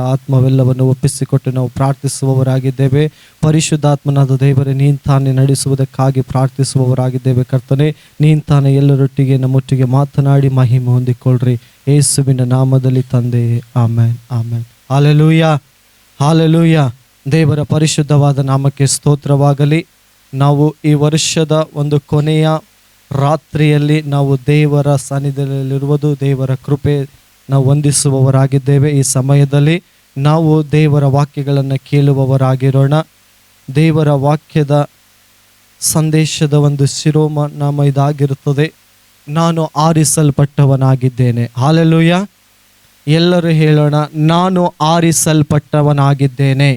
ಆತ್ಮವೆಲ್ಲವನ್ನು ಒಪ್ಪಿಸಿಕೊಟ್ಟು ನಾವು ಪ್ರಾರ್ಥಿಸುವವರಾಗಿದ್ದೇವೆ. ಪರಿಶುದ್ಧಾತ್ಮನಾದ ದೇವರೇ, ನೀನು ತಾನೇ ನಡೆಸುವುದಕ್ಕಾಗಿ ಪ್ರಾರ್ಥಿಸುವವರಾಗಿದ್ದೇವೆ. ಕರ್ತನೆ, ನೀನು ತಾನೇ ಎಲ್ಲರೊಟ್ಟಿಗೆ ನಮ್ಮೊಟ್ಟಿಗೆ ಮಾತನಾಡಿ ಮಹಿಮೆ ಹೊಂದಿಕೊಳ್ಳ್ರಿ. ಯೇಸುವಿನ ನಾಮದಲ್ಲಿ ತಂದೆ, ಆಮೆನ್, ಆಮೆನ್. Hallelujah, hallelujah. ದೇವರ ಪರಿಶುದ್ಧವಾದ ನಾಮಕ್ಕೆ ಸ್ತೋತ್ರವಾಗಲಿ. ನಾವು ಈ ವರ್ಷದ ಒಂದು ಕೊನೆಯ ರಾತ್ರಿಯಲ್ಲಿ ನಾವು ದೇವರ ಸನ್ನಿಧಿಯಲ್ಲಿರುವುದು, ದೇವರ ಕೃಪೆ ನಾವು ವಂದಿಸುವವರಾಗಿದ್ದೇವೆ. ಈ ಸಮಯದಲ್ಲಿ ನಾವು ದೇವರ ವಾಕ್ಯಗಳನ್ನು ಕೇಳುವವರಾಗಿರೋಣ. ದೇವರ ವಾಕ್ಯದ ಸಂದೇಶದ ಒಂದು ಶಿರೋನಾಮ ಇದಾಗಿರುತ್ತದೆ, ನಾನು ಆರಿಸಲ್ಪಟ್ಟವನಾಗಿದ್ದೇನೆ. ಹಾಲೆಲೂಯ. ಎಲ್ಲರೂ ಹೇಳೋಣ, ನಾನು ಆರಿಸಲ್ಪಟ್ಟವನಾಗಿದ್ದೇನೆ,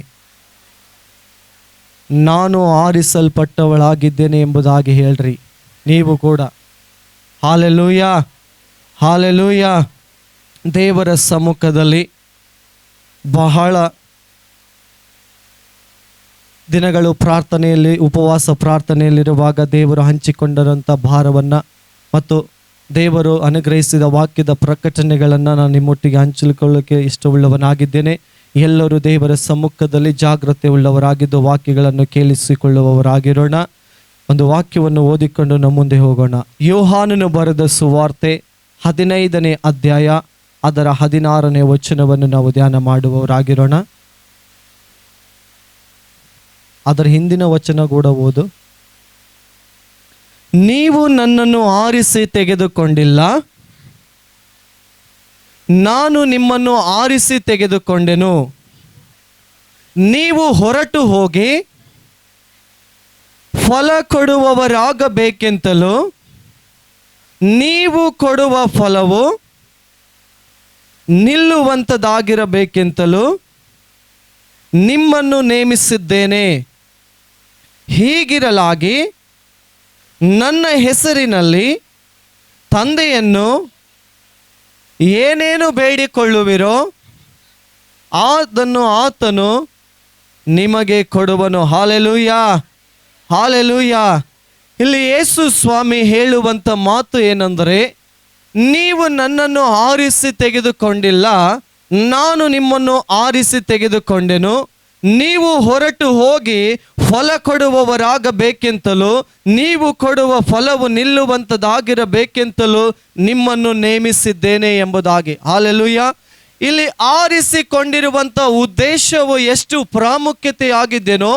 ನಾನು ಆರಿಸಲ್ಪಟ್ಟವಳಾಗಿದ್ದೇನೆ ಎಂಬುದಾಗಿ ಹೇಳ್ರಿ ನೀವು ಕೂಡ. Hallelujah, hallelujah. ದೇವರ ಸಮ್ಮುಖದಲ್ಲಿ ಬಹಳ ದಿನಗಳು ಪ್ರಾರ್ಥನೆಯಲ್ಲಿ, ಉಪವಾಸ ಪ್ರಾರ್ಥನೆಯಲ್ಲಿರುವಾಗ ದೇವರು ಹಂಚಿಕೊಂಡಂಥ ಭಾರವನ್ನು ಮತ್ತು ದೇವರು ಅನುಗ್ರಹಿಸಿದ ವಾಕ್ಯದ ಪ್ರಕಟಣೆಗಳನ್ನು ನಾನು ನಿಮ್ಮೊಟ್ಟಿಗೆ ಹಂಚಿಕೊಳ್ಳೋಕ್ಕೆ ಇಷ್ಟವುಳ್ಳವನಾಗಿದ್ದೇನೆ. ಎಲ್ಲರೂ ದೇವರ ಸಮ್ಮುಖದಲ್ಲಿ ಜಾಗ್ರತೆ ಉಳ್ಳವರಾಗಿದ್ದು ವಾಕ್ಯಗಳನ್ನು ಕೇಳಿಸಿಕೊಳ್ಳುವವರಾಗಿರೋಣ. ಒಂದು ವಾಕ್ಯವನ್ನು ಓದಿಕೊಂಡು ನಮ್ಮ ಮುಂದೆ ಹೋಗೋಣ. ಯೋಹಾನನು ಬರೆದ ಸುವಾರ್ತೆ 15ನೇ ಅಧ್ಯಾಯ ಅದರ 16ನೇ ವಚನವನ್ನು ನಾವು ಧ್ಯಾನ ಮಾಡುವವರಾಗಿರೋಣ. ಅದರ ಹಿಂದಿನ ವಚನ ಕೂಡ ಓದು. ನೀವು ನನ್ನನ್ನು ಆರಿಸಿ ತೆಗೆದುಕೊಂಡಿಲ್ಲ, ನಾನು ನಿಮ್ಮನ್ನು ಆರಿಸಿ ತೆಗೆದುಕೊಂಡೆನು. ನೀವು ಹೊರಟು ಹೋಗಿ ಫಲ ಕೊಡುವವರಾಗಬೇಕೆಂತಲೂ, ನೀವು ಕೊಡುವ ಫಲವು ನಿಲ್ಲುವಂಥದ್ದಾಗಿರಬೇಕೆಂತಲೂ ನಿಮ್ಮನ್ನು ನೇಮಿಸಿದ್ದೇನೆ. ಹೀಗಿರಲಾಗಿ ನನ್ನ ಹೆಸರಿನಲ್ಲಿ ತಂದೆಯನ್ನು ಏನೇನು ಬೇಡಿಕೊಳ್ಳುವಿರೋ ಅದನ್ನು ಆತನು ನಿಮಗೆ ಕೊಡುವನು. Hallelujah, hallelujah. ಇಲ್ಲಿ ಯೇಸು ಸ್ವಾಮಿ ಹೇಳುವಂಥ ಮಾತು ಏನೆಂದರೆ, ನೀವು ನನ್ನನ್ನು ಆರಿಸಿ ತೆಗೆದುಕೊಂಡಿಲ್ಲ, ನಾನು ನಿಮ್ಮನ್ನು ಆರಿಸಿ ತೆಗೆದುಕೊಂಡೆನು. ನೀವು ಹೊರಟು ಹೋಗಿ ಫಲ ಕೊಡುವವರಾಗಬೇಕೆಂತಲೂ, ನೀವು ಕೊಡುವ ಫಲವು ನಿಲ್ಲುವಂಥದ್ದಾಗಿರಬೇಕೆಂತಲೂ ನಿಮ್ಮನ್ನು ನೇಮಿಸಿದ್ದೇನೆ ಎಂಬುದಾಗಿ. ಹಾಲೆಲೂಯ. ಇಲ್ಲಿ ಆರಿಸಿಕೊಂಡಿರುವಂಥ ಉದ್ದೇಶವು ಎಷ್ಟು ಪ್ರಾಮುಖ್ಯತೆಯಾಗಿದ್ದೇನೋ,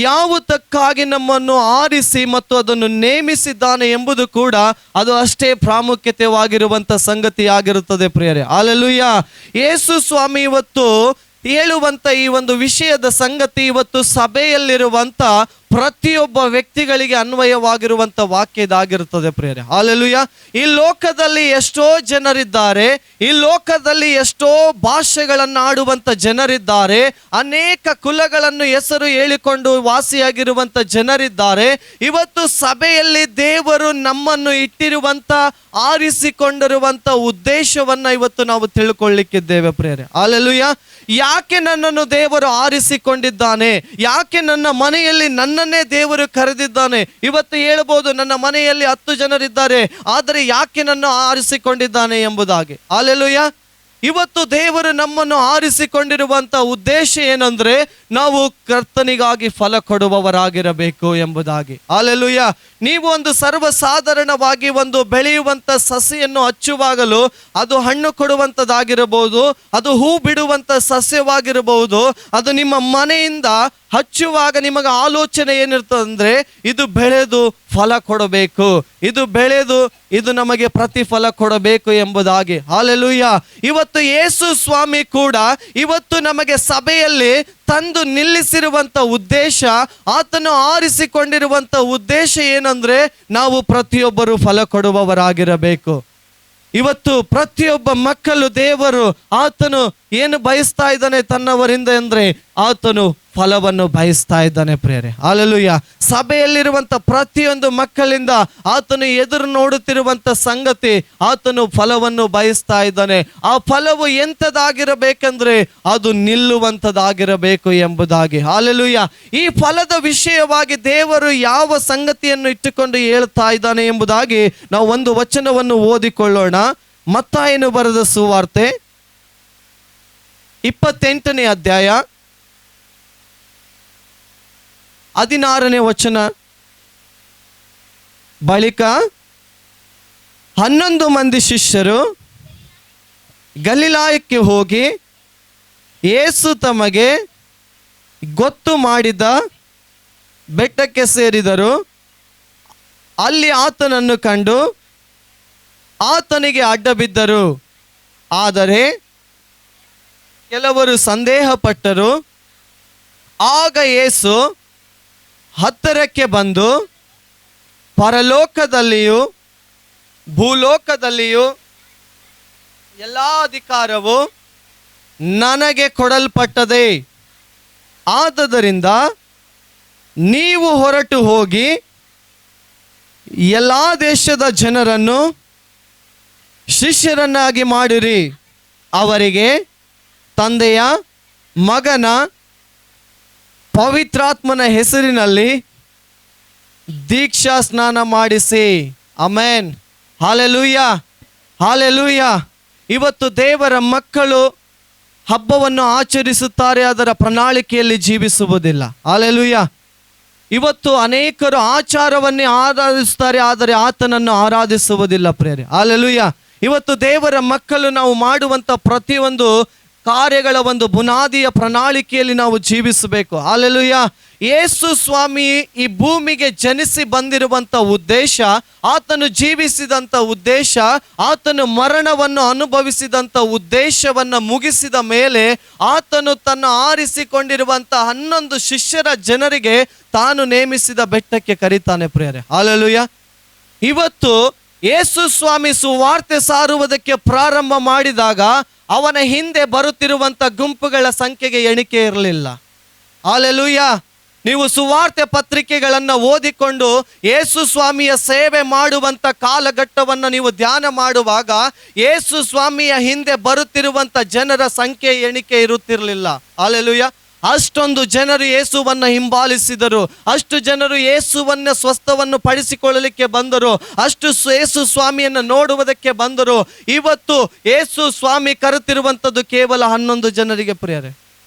ಯಾವುದಕ್ಕಾಗಿ ನಮ್ಮನ್ನು ಆರಿಸಿ ಮತ್ತು ಅದನ್ನು ನೇಮಿಸಿದ್ದಾನೆ ಎಂಬುದು ಕೂಡ ಅದು ಅಷ್ಟೇ ಪ್ರಾಮುಖ್ಯತೆವಾಗಿರುವಂಥ ಸಂಗತಿಯಾಗಿರುತ್ತದೆ ಪ್ರಿಯರೇ. ಹಾಲೆಲೂಯ. ಯೇಸು ಸ್ವಾಮಿ ಇವತ್ತು ಹೇಳುವಂಥ ಈ ಒಂದು ವಿಷಯದ ಸಂಗತಿ ಇವತ್ತು ಸಭೆಯಲ್ಲಿರುವಂಥ ಪ್ರತಿಯೊಬ್ಬ ವ್ಯಕ್ತಿಗಳಿಗೆ ಅನ್ವಯವಾಗಿರುವಂಥ ವಾಕ್ಯ ಇದಾಗಿರುತ್ತದೆ ಪ್ರಿಯರೇ. ಹಾಲೆಲೂಯ. ಈ ಲೋಕದಲ್ಲಿ ಎಷ್ಟೋ ಜನರಿದ್ದಾರೆ, ಈ ಲೋಕದಲ್ಲಿ ಎಷ್ಟೋ ಭಾಷೆಗಳನ್ನು ಆಡುವಂಥ ಜನರಿದ್ದಾರೆ, ಅನೇಕ ಕುಲಗಳನ್ನು ಹೆಸರು ಹೇಳಿಕೊಂಡು ವಾಸಿಯಾಗಿರುವಂಥ ಜನರಿದ್ದಾರೆ. ಇವತ್ತು ಸಭೆಯಲ್ಲಿ ದೇವರು ನಮ್ಮನ್ನು ಇಟ್ಟಿರುವಂಥ, ಆರಿಸಿಕೊಂಡಿರುವಂಥ ಉದ್ದೇಶವನ್ನು ಇವತ್ತು ನಾವು ತಿಳ್ಕೊಳ್ಳಿಕ್ಕಿದ್ದೇವೆ ಪ್ರಿಯರೇ. ಹಾಲೆಲೂಯ. ಯಾಕೆ ನನ್ನನ್ನು ದೇವರು ಆರಿಸಿಕೊಂಡಿದ್ದಾನೆ, ಯಾಕೆ ನನ್ನ ಮನೆಯಲ್ಲಿ ನನ್ನನ್ನೇ ದೇವರು ಕರೆದಿದ್ದಾನೆ. ಇವತ್ತು ಹೇಳ್ಬೋದು, ನನ್ನ ಮನೆಯಲ್ಲಿ 10 ಜನರಿದ್ದಾರೆ, ಆದರೆ ಯಾಕೆ ನನ್ನ ಆರಿಸಿಕೊಂಡಿದ್ದಾನೆ ಎಂಬುದಾಗಿ. ಹಾಲೆಲೂಯ. ಇವತ್ತು ದೇವರು ನಮ್ಮನ್ನು ಆರಿಸಿಕೊಂಡಿರುವಂಥ ಉದ್ದೇಶ ಏನಂದ್ರೆ, ನಾವು ಕರ್ತನಿಗಾಗಿ ಫಲ ಕೊಡುವವರಾಗಿರಬೇಕು ಎಂಬುದಾಗಿ. ಹಾಲೆಲೂಯ. ನೀವು ಒಂದು ಸರ್ವಸಾಧಾರಣವಾಗಿ ಒಂದು ಬೆಳೆಯುವಂಥ ಸಸಿಯನ್ನು ಹಚ್ಚುವಾಗಲೂ ಅದು ಹಣ್ಣು ಕೊಡುವಂಥದ್ದಾಗಿರಬಹುದು, ಅದು ಹೂ ಬಿಡುವಂಥ ಸಸ್ಯವಾಗಿರಬಹುದು. ಅದು ನಿಮ್ಮ ಮನೆಯಿಂದ ಹಚ್ಚುವಾಗ ನಿಮಗೆ ಆಲೋಚನೆ ಏನಿರ್ತದೆ ಅಂದರೆ, ಇದು ಬೆಳೆದು ಫಲ ಕೊಡಬೇಕು, ಇದು ಬೆಳೆದು ಇದು ನಮಗೆ ಪ್ರತಿಫಲ ಕೊಡಬೇಕು ಎಂಬುದಾಗಿ. ಹಾಲೆಲೂಯ. ಇವತ್ತು ಯೇಸು ಸ್ವಾಮಿ ಕೂಡ ಇವತ್ತು ನಮಗೆ ಸಭೆಯಲ್ಲಿ ತಂದು ನಿಲ್ಲಿಸಿರುವಂಥ ಉದ್ದೇಶ, ಆತನು ಆರಿಸಿಕೊಂಡಿರುವಂಥ ಉದ್ದೇಶ ಏನಂದ್ರೆ, ನಾವು ಪ್ರತಿಯೊಬ್ಬರು ಫಲ ಕೊಡುವವರಾಗಿರಬೇಕು. ಇವತ್ತು ಪ್ರತಿಯೊಬ್ಬ ಮಕ್ಕಳು ದೇವರು ಆತನು ಏನು ಬಯಸ್ತಾ ಇದ್ದಾನೆ ತನ್ನವರಿಂದ ಅಂದರೆ, ಆತನು ಫಲವನ್ನು ಬಯಸ್ತಾ ಇದ್ದಾನೆ ಪ್ರಿಯರೇ. ಹಾಲೆಲೂಯ. ಸಭೆಯಲ್ಲಿರುವಂಥ ಪ್ರತಿಯೊಂದು ಮಕ್ಕಳಿಂದ ಆತನು ಎದುರು ನೋಡುತ್ತಿರುವಂಥ ಸಂಗತಿ, ಆತನು ಫಲವನ್ನು ಬಯಸ್ತಾ ಇದ್ದಾನೆ. ಆ ಫಲವು ಎಂಥದ್ದಾಗಿರಬೇಕೆಂದ್ರೆ ಅದು ನಿಲ್ಲುವಂಥದ್ದಾಗಿರಬೇಕು ಎಂಬುದಾಗಿ. ಹಾಲೆಲೂಯ. ಈ ಫಲದ ವಿಷಯವಾಗಿ ದೇವರು ಯಾವ ಸಂಗತಿಯನ್ನು ಇಟ್ಟುಕೊಂಡು ಹೇಳ್ತಾ ಇದ್ದಾನೆ ಎಂಬುದಾಗಿ ನಾವು ಒಂದು ವಚನವನ್ನು ಓದಿಕೊಳ್ಳೋಣ. ಮತ್ತಾಯನು ಬರೆದ ಸುವಾರ್ತೆ 28ನೇ ಅಧ್ಯಾಯ 16ನೇ ವಚನ. ಬಳಿಕ 11 ಮಂದಿ ಶಿಷ್ಯರು ಗಲಿಲಾಯಕ್ಕೆ ಹೋಗಿ ಯೇಸು ತಮಗೆ ಗೊತ್ತು ಮಾಡಿದ ಬೆಟ್ಟಕ್ಕೆ ಸೇರಿದರು. ಅಲ್ಲಿ ಆತನನ್ನು ಕಂಡು ಆತನಿಗೆ ಅಡ್ಡ ಬಿದ್ದರು. ಆದರೆ ಕೆಲವರು ಸಂದೇಹಪಟ್ಟರು. ಆಗ ಯೇಸು ಹತ್ತಿರಕ್ಕೆ ಬಂದು, ಪರಲೋಕದಲ್ಲಿಯೂ ಭೂಲೋಕದಲ್ಲಿಯೂ ಎಲ್ಲ ಅಧಿಕಾರವು ನನಗೆ ಕೊಡಲ್ಪಟ್ಟದೆ. ಆದುದರಿಂದ ನೀವು ಹೊರಟು ಹೋಗಿ ಎಲ್ಲ ದೇಶದ ಜನರನ್ನು ಶಿಷ್ಯರನ್ನಾಗಿ ಮಾಡಿರಿ. ಅವರಿಗೆ ತಂದೆಯ, ಮಗನ, ಪವಿತ್ರಾತ್ಮನ ಹೆಸರಿನಲ್ಲಿ ದೀಕ್ಷಾ ಸ್ನಾನ ಮಾಡಿಸಿ. ಆಮೆನ್. Hallelujah, hallelujah. ಇವತ್ತು ದೇವರ ಮಕ್ಕಳು ಹಬ್ಬವನ್ನು ಆಚರಿಸುತ್ತಾರೆ, ಅದರ ಪ್ರಣಾಳಿಕೆಯಲ್ಲಿ ಜೀವಿಸುವುದಿಲ್ಲ. ಹಾಲೆಲೂಯ. ಇವತ್ತು ಅನೇಕರು ಆಚಾರವನ್ನೇ ಆರಾಧಿಸುತ್ತಾರೆ, ಆದರೆ ಆತನನ್ನು ಆರಾಧಿಸುವುದಿಲ್ಲ ಪ್ರಿಯರೇ. ಹಾಲೆಲೂಯ. ಇವತ್ತು ದೇವರ ಮಕ್ಕಳು ನಾವು ಮಾಡುವಂಥ ಪ್ರತಿಯೊಂದು ಕಾರ್ಯಗಳ ಒಂದು ಬುನಾದಿಯ ಪ್ರಣಾಳಿಕೆಯಲ್ಲಿ ನಾವು ಜೀವಿಸಬೇಕು. ಹಾಲೆಲೂಯ. ಯೇಸು ಸ್ವಾಮಿ ಈ ಭೂಮಿಗೆ ಜನಿಸಿ ಬಂದಿರುವಂಥ ಉದ್ದೇಶ, ಆತನು ಜೀವಿಸಿದಂಥ ಉದ್ದೇಶ, ಆತನು ಮರಣವನ್ನು ಅನುಭವಿಸಿದಂಥ ಉದ್ದೇಶವನ್ನು ಮುಗಿಸಿದ ಮೇಲೆ ಆತನು ತನ್ನ ಆರಿಸಿಕೊಂಡಿರುವಂಥ 11 ಶಿಷ್ಯರ ಜನರಿಗೆ ತಾನು ನೇಮಿಸಿದ ಬೆಟ್ಟಕ್ಕೆ ಕರೀತಾನೆ ಪ್ರಿಯರೇ. ಹಾಲೆಲೂಯ. ಇವತ್ತು ಯೇಸು ಸ್ವಾಮಿ ಸುವಾರ್ತೆ ಸಾರುವುದಕ್ಕೆ ಪ್ರಾರಂಭ ಮಾಡಿದಾಗ ಅವನ ಹಿಂದೆ ಬರುತ್ತಿರುವಂಥ ಗುಂಪುಗಳ ಸಂಖ್ಯೆಗೆ ಎಣಿಕೆ ಇರಲಿಲ್ಲ. ಹಾಲೆಲೂಯ. ನೀವು ಸುವಾರ್ತೆ ಪತ್ರಿಕೆಗಳನ್ನು ಓದಿಕೊಂಡು ಯೇಸು ಸ್ವಾಮಿಯ ಸೇವೆ ಮಾಡುವಂಥ ಕಾಲಘಟ್ಟವನ್ನು ನೀವು ಧ್ಯಾನ ಮಾಡುವಾಗ ಯೇಸು ಸ್ವಾಮಿಯ ಹಿಂದೆ ಬರುತ್ತಿರುವಂಥ ಜನರ ಸಂಖ್ಯೆ ಎಣಿಕೆ ಇರುತ್ತಿರಲಿಲ್ಲ. ಹಾಲೆಲೂಯ. ಅಷ್ಟೊಂದು ಜನರು ಯೇಸುವನ್ನು ಹಿಂಬಾಲಿಸಿದರು. ಅಷ್ಟು ಜನರು ಯೇಸುವನ್ನ ಸ್ವಸ್ಥವನ್ನು ಪಡಿಸಿಕೊಳ್ಳಲಿಕ್ಕೆ ಬಂದರು. ಅಷ್ಟು ಯೇಸು ಸ್ವಾಮಿಯನ್ನು ನೋಡುವುದಕ್ಕೆ ಬಂದರು. ಇವತ್ತು ಯೇಸು ಸ್ವಾಮಿ ಕರೆತಿರುವಂಥದ್ದು ಕೇವಲ 11 ಜನರಿಗೆ ಪ್ರಿಯರೇ.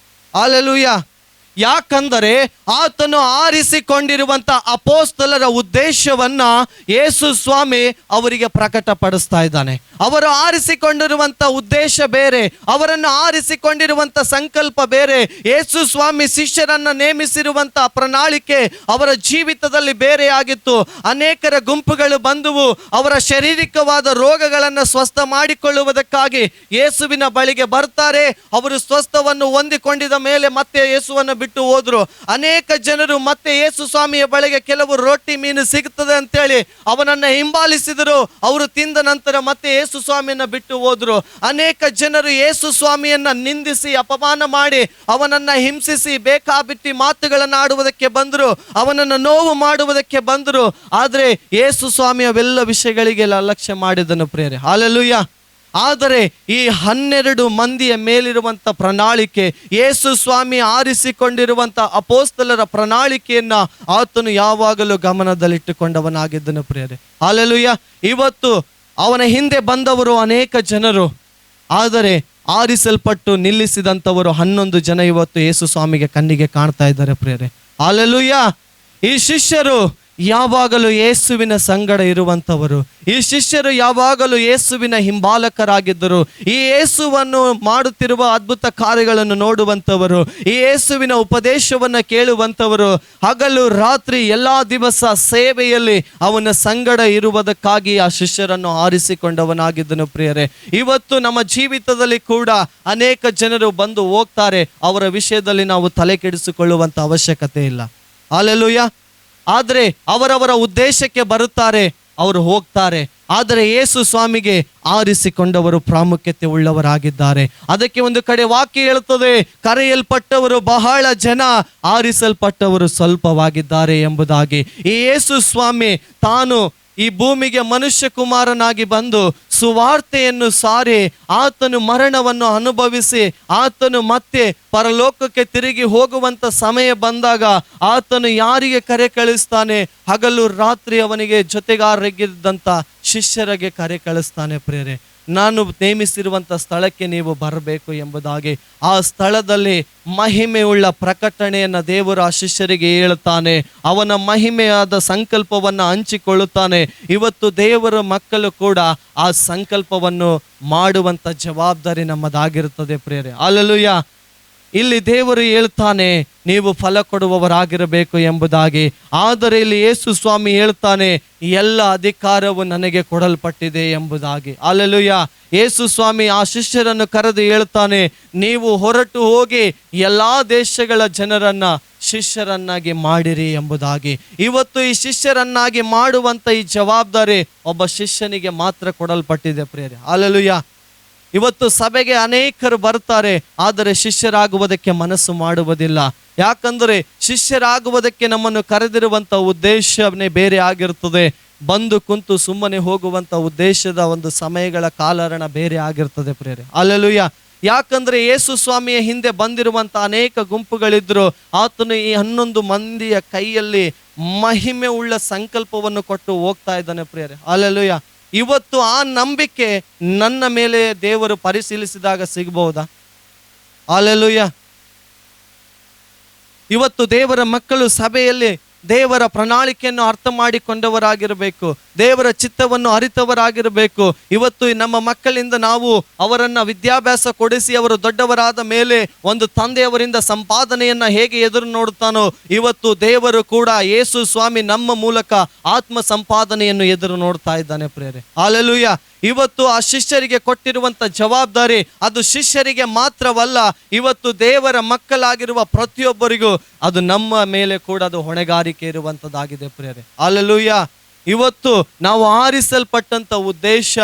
ಹಾಲೆಲೂಯ. ಯಾಕಂದರೆ ಆತನು ಆರಿಸಿಕೊಂಡಿರುವಂಥ ಅಪೋಸ್ತಲರ ಉದ್ದೇಶವನ್ನ ಯೇಸು ಸ್ವಾಮಿ ಅವರಿಗೆ ಪ್ರಕಟಪಡಿಸ್ತಾ ಇದ್ದಾನೆ. ಅವರು ಆರಿಸಿಕೊಂಡಿರುವಂಥ ಉದ್ದೇಶ ಬೇರೆ, ಅವರನ್ನು ಆರಿಸಿಕೊಂಡಿರುವಂಥ ಸಂಕಲ್ಪ ಬೇರೆ. ಯೇಸು ಸ್ವಾಮಿ ಶಿಷ್ಯರನ್ನು ನೇಮಿಸಿರುವಂಥ ಪ್ರಣಾಳಿಕೆ ಅವರ ಜೀವಿತದಲ್ಲಿ ಬೇರೆಯಾಗಿತ್ತು. ಅನೇಕರ ಗುಂಪುಗಳು ಬಂದುವು. ಅವರ ಶಾರೀರಿಕವಾದ ರೋಗಗಳನ್ನು ಸ್ವಸ್ಥ ಮಾಡಿಕೊಳ್ಳುವುದಕ್ಕಾಗಿ ಯೇಸುವಿನ ಬಳಿಗೆ ಬರ್ತಾರೆ. ಅವರು ಸ್ವಸ್ಥವನ್ನು ಹೊಂದಿಕೊಂಡಿದ ಮೇಲೆ ಮತ್ತೆ ಯೇಸುವನ್ನು ಬಿಟ್ಟು ಹೋದ್ರು. ಅನೇಕ ಜನರು ಮತ್ತೆ ಯೇಸು ಸ್ವಾಮಿಯ ಬಳಿಗೆ ಕೆಲವು ರೊಟ್ಟಿ ಮೀನು ಸಿಗುತ್ತದೆ ಅಂತೇಳಿ ಅವನನ್ನ ಹಿಂಬಾಲಿಸಿದರು. ಅವರು ತಿಂದ ನಂತರ ಮತ್ತೆ ಯೇಸು ಸ್ವಾಮಿಯನ್ನ ಬಿಟ್ಟು ಹೋದ್ರು. ಅನೇಕ ಜನರು ಯೇಸು ಸ್ವಾಮಿಯನ್ನ ನಿಂದಿಸಿ ಅಪಮಾನ ಮಾಡಿ ಅವನನ್ನ ಹಿಂಸಿಸಿ ಬೇಕಾಬಿಟ್ಟಿ ಮಾತುಗಳನ್ನು ಆಡುವುದಕ್ಕೆ ಬಂದರು, ಅವನನ್ನು ನೋವು ಮಾಡುವುದಕ್ಕೆ ಬಂದರು. ಆದರೆ ಯೇಸು ಸ್ವಾಮಿ ಅವೆಲ್ಲ ವಿಷಯಗಳಿಗೆಲ್ಲ ಅಲಕ್ಷ್ಯ ಮಾಡಿದನು ಪ್ರಿಯರೇ. ಹಾಲೆಲೂಯ. ಆದರೆ ಈ 12 ಮಂದಿಯ ಮೇಲಿರುವಂಥ ಪ್ರಣಾಳಿಕೆ, ಯೇಸು ಸ್ವಾಮಿ ಆರಿಸಿಕೊಂಡಿರುವಂಥ ಅಪೋಸ್ತಲರ ಪ್ರಣಾಳಿಕೆಯನ್ನ ಆತನು ಯಾವಾಗಲೂ ಗಮನದಲ್ಲಿಟ್ಟುಕೊಂಡವನಾಗಿದ್ದನು ಪ್ರಿಯರೇ. ಹಾಲೆಲೂಯ. ಇವತ್ತು ಅವನ ಹಿಂದೆ ಬಂದವರು ಅನೇಕ ಜನರು, ಆದರೆ ಆರಿಸಲ್ಪಟ್ಟು ನಿಲ್ಲಿಸಿದಂಥವರು 11 ಜನ ಇವತ್ತು ಯೇಸು ಸ್ವಾಮಿಗೆ ಕಣ್ಣಿಗೆ ಕಾಣ್ತಾ ಇದ್ದಾರೆ ಪ್ರಿಯರೇ. ಹಾಲೆಲೂಯ. ಈ ಶಿಷ್ಯರು ಯಾವಾಗಲೂ ಯೇಸುವಿನ ಸಂಗಡ ಇರುವಂಥವರು. ಈ ಶಿಷ್ಯರು ಯಾವಾಗಲೂ ಯೇಸುವಿನ ಹಿಂಬಾಲಕರಾಗಿದ್ದರು. ಈ ಯೇಸುವನ್ನು ಮಾಡುತ್ತಿರುವ ಅದ್ಭುತ ಕಾರ್ಯಗಳನ್ನು ನೋಡುವಂಥವರು, ಈ ಯೇಸುವಿನ ಉಪದೇಶವನ್ನು ಕೇಳುವಂಥವರು, ಹಗಲು ರಾತ್ರಿ ಎಲ್ಲ ದಿವಸ ಸೇವೆಯಲ್ಲಿ ಅವನ ಸಂಗಡ ಇರುವುದಕ್ಕಾಗಿ ಆ ಶಿಷ್ಯರನ್ನು ಆರಿಸಿಕೊಂಡವನಾಗಿದ್ದನು ಪ್ರಿಯರೇ. ಇವತ್ತು ನಮ್ಮ ಜೀವಿತದಲ್ಲಿ ಕೂಡ ಅನೇಕ ಜನರು ಬಂದು ಹೋಗ್ತಾರೆ. ಅವರ ವಿಷಯದಲ್ಲಿ ನಾವು ತಲೆ ಕೆಡಿಸಿಕೊಳ್ಳುವಂಥ ಅವಶ್ಯಕತೆ ಇಲ್ಲ. ಹಾಲೆಲೂಯ. ಆದರೆ ಅವರವರ ಉದ್ದೇಶಕ್ಕೆ ಬರುತ್ತಾರೆ, ಅವರು ಹೋಗ್ತಾರೆ. ಆದರೆ ಯೇಸು ಸ್ವಾಮಿಗೆ ಆರಿಸಿಕೊಂಡವರು ಪ್ರಾಮುಖ್ಯತೆ ಉಳ್ಳವರಾಗಿದ್ದಾರೆ. ಅದಕ್ಕೆ ಒಂದು ಕಡೆ ವಾಕ್ಯ ಹೇಳುತ್ತದೆ, ಕರೆಯಲ್ಪಟ್ಟವರು ಬಹಳ ಜನ, ಆರಿಸಲ್ಪಟ್ಟವರು ಸ್ವಲ್ಪವಾಗಿದ್ದಾರೆ ಎಂಬುದಾಗಿ. ಈ ಯೇಸು ಸ್ವಾಮಿ ತಾನು ಈ ಭೂಮಿಗೆ ಮನುಷ್ಯ ಕುಮಾರನಾಗಿ ಬಂದು ಸುವಾರ್ತೆಯನ್ನು ಸಾರಿ ಆತನು ಮರಣವನ್ನು ಅನುಭವಿಸಿ ಆತನು ಮತ್ತೆ ಪರಲೋಕಕ್ಕೆ ತಿರುಗಿ ಹೋಗುವಂಥ ಸಮಯ ಬಂದಾಗ ಆತನು ಯಾರಿಗೆ ಕರೆ ಕಳಿಸ್ತಾನೆ? ಹಗಲು ರಾತ್ರಿ ಅವನಿಗೆ ಜೊತೆಗಾರರಿಗಿದ್ದಂಥ ಶಿಷ್ಯರಿಗೆ ಕರೆ ಕಳಿಸ್ತಾನೆ ಪ್ರಿಯರೇ. ನಾನು ನೇಮಿಸಿರುವಂಥ ಸ್ಥಳಕ್ಕೆ ನೀವು ಬರಬೇಕು ಎಂಬುದಾಗಿ ಆ ಸ್ಥಳದಲ್ಲಿ ಮಹಿಮೆಯುಳ್ಳ ಪ್ರಕಟಣೆಯನ್ನು ದೇವರು ಆ ಶಿಷ್ಯರಿಗೆ ಹೇಳುತ್ತಾನೆ. ಅವನ ಮಹಿಮೆಯಾದ ಸಂಕಲ್ಪವನ್ನು ಹಂಚಿಕೊಳ್ಳುತ್ತಾನೆ. ಇವತ್ತು ದೇವರ ಮಕ್ಕಳು ಕೂಡ ಆ ಸಂಕಲ್ಪವನ್ನು ಮಾಡುವಂಥ ಜವಾಬ್ದಾರಿ ನಮ್ಮದಾಗಿರುತ್ತದೆ ಪ್ರಿಯರೇ. ಹಲ್ಲೆಲೂಯಾ. ಇಲ್ಲಿ ದೇವರು ಹೇಳ್ತಾನೆ ನೀವು ಫಲ ಕೊಡುವವರಾಗಿರಬೇಕು ಎಂಬುದಾಗಿ. ಆದರೆ ಇಲ್ಲಿ ಯೇಸು ಸ್ವಾಮಿ ಹೇಳ್ತಾನೆ ಎಲ್ಲ ಅಧಿಕಾರವು ನನಗೆ ಕೊಡಲ್ಪಟ್ಟಿದೆ ಎಂಬುದಾಗಿ. ಹಲ್ಲೆಲೂಯಾ. ಯೇಸು ಸ್ವಾಮಿ ಆ ಶಿಷ್ಯರನ್ನು ಕರೆದು ಹೇಳ್ತಾನೆ, ನೀವು ಹೊರಟು ಹೋಗಿ ಎಲ್ಲಾ ದೇಶಗಳ ಜನರನ್ನ ಶಿಷ್ಯರನ್ನಾಗಿ ಮಾಡಿರಿ ಎಂಬುದಾಗಿ. ಇವತ್ತು ಈ ಶಿಷ್ಯರನ್ನಾಗಿ ಮಾಡುವಂತ ಈ ಜವಾಬ್ದಾರಿ ಒಬ್ಬ ಶಿಷ್ಯನಿಗೆ ಮಾತ್ರ ಕೊಡಲ್ಪಟ್ಟಿದೆ ಪ್ರಿಯರೇ. ಹಲ್ಲೆಲೂಯಾ. ಇವತ್ತು ಸಭೆಗೆ ಅನೇಕರು ಬರ್ತಾರೆ, ಆದರೆ ಶಿಷ್ಯರಾಗುವುದಕ್ಕೆ ಮನಸ್ಸು ಮಾಡುವುದಿಲ್ಲ. ಯಾಕಂದರೆ ಶಿಷ್ಯರಾಗುವುದಕ್ಕೆ ನಮ್ಮನ್ನು ಕರೆದಿರುವಂಥ ಉದ್ದೇಶನೇ ಬೇರೆ ಆಗಿರ್ತದೆ. ಬಂದು ಕುಂತು ಸುಮ್ಮನೆ ಹೋಗುವಂಥ ಉದ್ದೇಶದ ಒಂದು ಸಮಯಗಳ ಕಾಲಹರಣ ಬೇರೆ ಆಗಿರ್ತದೆ ಪ್ರಿಯರೇ. ಹಲ್ಲೆಲೂಯಾ. ಯಾಕಂದ್ರೆ ಯೇಸು ಸ್ವಾಮಿಯ ಹಿಂದೆ ಬಂದಿರುವಂಥ ಅನೇಕ ಗುಂಪುಗಳಿದ್ರು. ಆತನು ಈ 11 ಮಂದಿಯ ಕೈಯಲ್ಲಿ ಮಹಿಮೆ ಉಳ್ಳ ಸಂಕಲ್ಪವನ್ನು ಕೊಟ್ಟು ಹೋಗ್ತಾ ಇದ್ದಾನೆ ಪ್ರಿಯರೇ. ಹಲ್ಲೆಲೂಯಾ. ಇವತ್ತು ಆ ನಂಬಿಕೆ ನನ್ನ ಮೇಲೆ ದೇವರು ಪರಿಶೀಲಿಸಿದಾಗ ಸಿಗಬಹುದಾ? ಹಲ್ಲೆಲೂಯಾ. ಇವತ್ತು ದೇವರ ಮಕ್ಕಳು ಸಭೆಯಲ್ಲಿ ದೇವರ ಪ್ರಣಾಳಿಕೆಯನ್ನು ಅರ್ಥ ಮಾಡಿಕೊಂಡವರಾಗಿರಬೇಕು, ದೇವರ ಚಿತ್ತವನ್ನು ಅರಿತವರಾಗಿರಬೇಕು. ಇವತ್ತು ನಮ್ಮ ಮಕ್ಕಳಿಂದ ನಾವು ಅವರನ್ನು ವಿದ್ಯಾಭ್ಯಾಸ ಕೊಡಿಸಿ ಅವರು ದೊಡ್ಡವರಾದ ಮೇಲೆ ಒಂದು ತಂದೆಯವರಿಂದ ಸಂಪಾದನೆಯನ್ನು ಹೇಗೆ ಎದುರು ನೋಡುತ್ತಾನೋ, ಇವತ್ತು ದೇವರು ಕೂಡ ಯೇಸು ಸ್ವಾಮಿ ನಮ್ಮ ಮೂಲಕ ಆತ್ಮ ಸಂಪಾದನೆಯನ್ನು ಎದುರು ನೋಡ್ತಾ ಇದ್ದಾನೆ ಪ್ರಿಯರೇ. ಹಲ್ಲೆಲೂಯಾ. ಇವತ್ತು ಆ ಶಿಷ್ಯರಿಗೆ ಕೊಟ್ಟಿರುವಂಥ ಜವಾಬ್ದಾರಿ ಅದು ಶಿಷ್ಯರಿಗೆ ಮಾತ್ರವಲ್ಲ, ಇವತ್ತು ದೇವರ ಮಕ್ಕಳಾಗಿರುವ ಪ್ರತಿಯೊಬ್ಬರಿಗೂ ಅದು ನಮ್ಮ ಮೇಲೆ ಕೂಡ ಅದು ಹೊಣೆಗಾರಿಕೆ ಇರುವಂಥದ್ದಾಗಿದೆ ಪ್ರಿಯರೇ. ಹಲ್ಲೆಲೂಯಾ. ಇವತ್ತು ನಾವು ಆರಿಸಲ್ಪಟ್ಟಂಥ ಉದ್ದೇಶ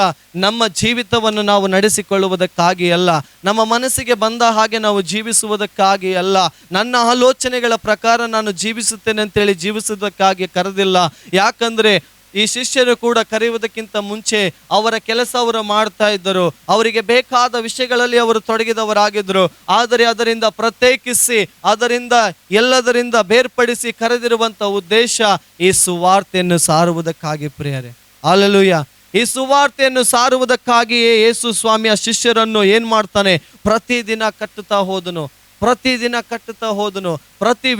ನಮ್ಮ ಜೀವಿತವನ್ನು ನಾವು ನಡೆಸಿಕೊಳ್ಳುವುದಕ್ಕಾಗಿ ಅಲ್ಲ, ನಮ್ಮ ಮನಸ್ಸಿಗೆ ಬಂದ ಹಾಗೆ ನಾವು ಜೀವಿಸುವುದಕ್ಕಾಗಿ ಅಲ್ಲ, ನನ್ನ ಆಲೋಚನೆಗಳ ಪ್ರಕಾರ ನಾನು ಜೀವಿಸುತ್ತೇನೆ ಅಂತೇಳಿ ಜೀವಿಸುವುದಕ್ಕಾಗಿ ಕರೆದಿಲ್ಲ. ಯಾಕಂದರೆ ಈ ಶಿಷ್ಯರು ಕೂಡ ಕರೆಯುವುದಕ್ಕಿಂತ ಮುಂಚೆ ಅವರ ಕೆಲಸ ಅವರು ಮಾಡ್ತಾ ಇದ್ದರು, ಅವರಿಗೆ ಬೇಕಾದ ವಿಷಯಗಳಲ್ಲಿ ಅವರು ತೊಡಗಿದವರಾಗಿದ್ದರು. ಆದರೆ ಅದರಿಂದ ಪ್ರತ್ಯೇಕಿಸಿ ಅದರಿಂದ ಎಲ್ಲದರಿಂದ ಬೇರ್ಪಡಿಸಿ ಕರೆದಿರುವಂಥ ಉದ್ದೇಶ ಈ ಸುವಾರ್ತೆಯನ್ನು ಸಾರುವುದಕ್ಕಾಗಿ ಪ್ರಿಯರೇ. ಹಲ್ಲೆಲೂಯಾ. ಈ ಸುವಾರ್ತೆಯನ್ನು ಸಾರುವುದಕ್ಕಾಗಿಯೇ ಯೇಸು ಸ್ವಾಮಿಯ ಶಿಷ್ಯರನ್ನು ಏನ್ ಮಾಡ್ತಾನೆ, ಪ್ರತಿದಿನ ಕಟ್ಟುತ್ತಾ ಹೋದನು, ಪ್ರತಿ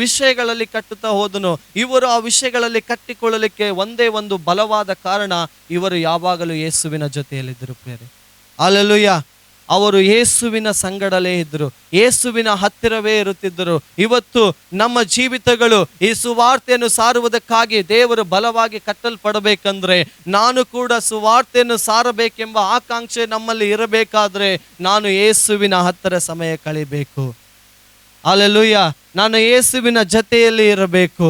ವಿಷಯಗಳಲ್ಲಿ ಕಟ್ಟುತ್ತಾ ಹೋದನು. ಇವರು ಆ ವಿಷಯಗಳಲ್ಲಿ ಕಟ್ಟಿಕೊಳ್ಳಲಿಕ್ಕೆ ಒಂದೇ ಒಂದು ಬಲವಾದ ಕಾರಣ, ಇವರು ಯಾವಾಗಲೂ ಯೇಸುವಿನ ಜೊತೆಯಲ್ಲಿದ್ದರು ಪ್ರಿಯರೇ. ಹಲ್ಲೆಲೂಯಾ. ಅವರು ಯೇಸುವಿನ ಸಂಗಡಲೇ ಇದ್ದರು, ಯೇಸುವಿನ ಹತ್ತಿರವೇ ಇರುತ್ತಿದ್ದರು. ಇವತ್ತು ನಮ್ಮ ಜೀವಿತಗಳು ಈ ಸುವಾರ್ತೆಯನ್ನು ಸಾರುವುದಕ್ಕಾಗಿ ದೇವರು ಬಲವಾಗಿ ಕಟ್ಟಲ್ಪಡಬೇಕಂದ್ರೆ, ನಾನು ಕೂಡ ಸುವಾರ್ತೆಯನ್ನು ಸಾರಬೇಕೆಂಬ ಆಕಾಂಕ್ಷೆ ನಮ್ಮಲ್ಲಿ ಇರಬೇಕಾದ್ರೆ ನಾನು ಯೇಸುವಿನ ಹತ್ತಿರ ಸಮಯ ಕಳಿಬೇಕು. ಹಲ್ಲೆಲೂಯಾ. ನಾನು ಯೇಸುವಿನ ಜೊತೆಯಲ್ಲಿ ಇರಬೇಕು.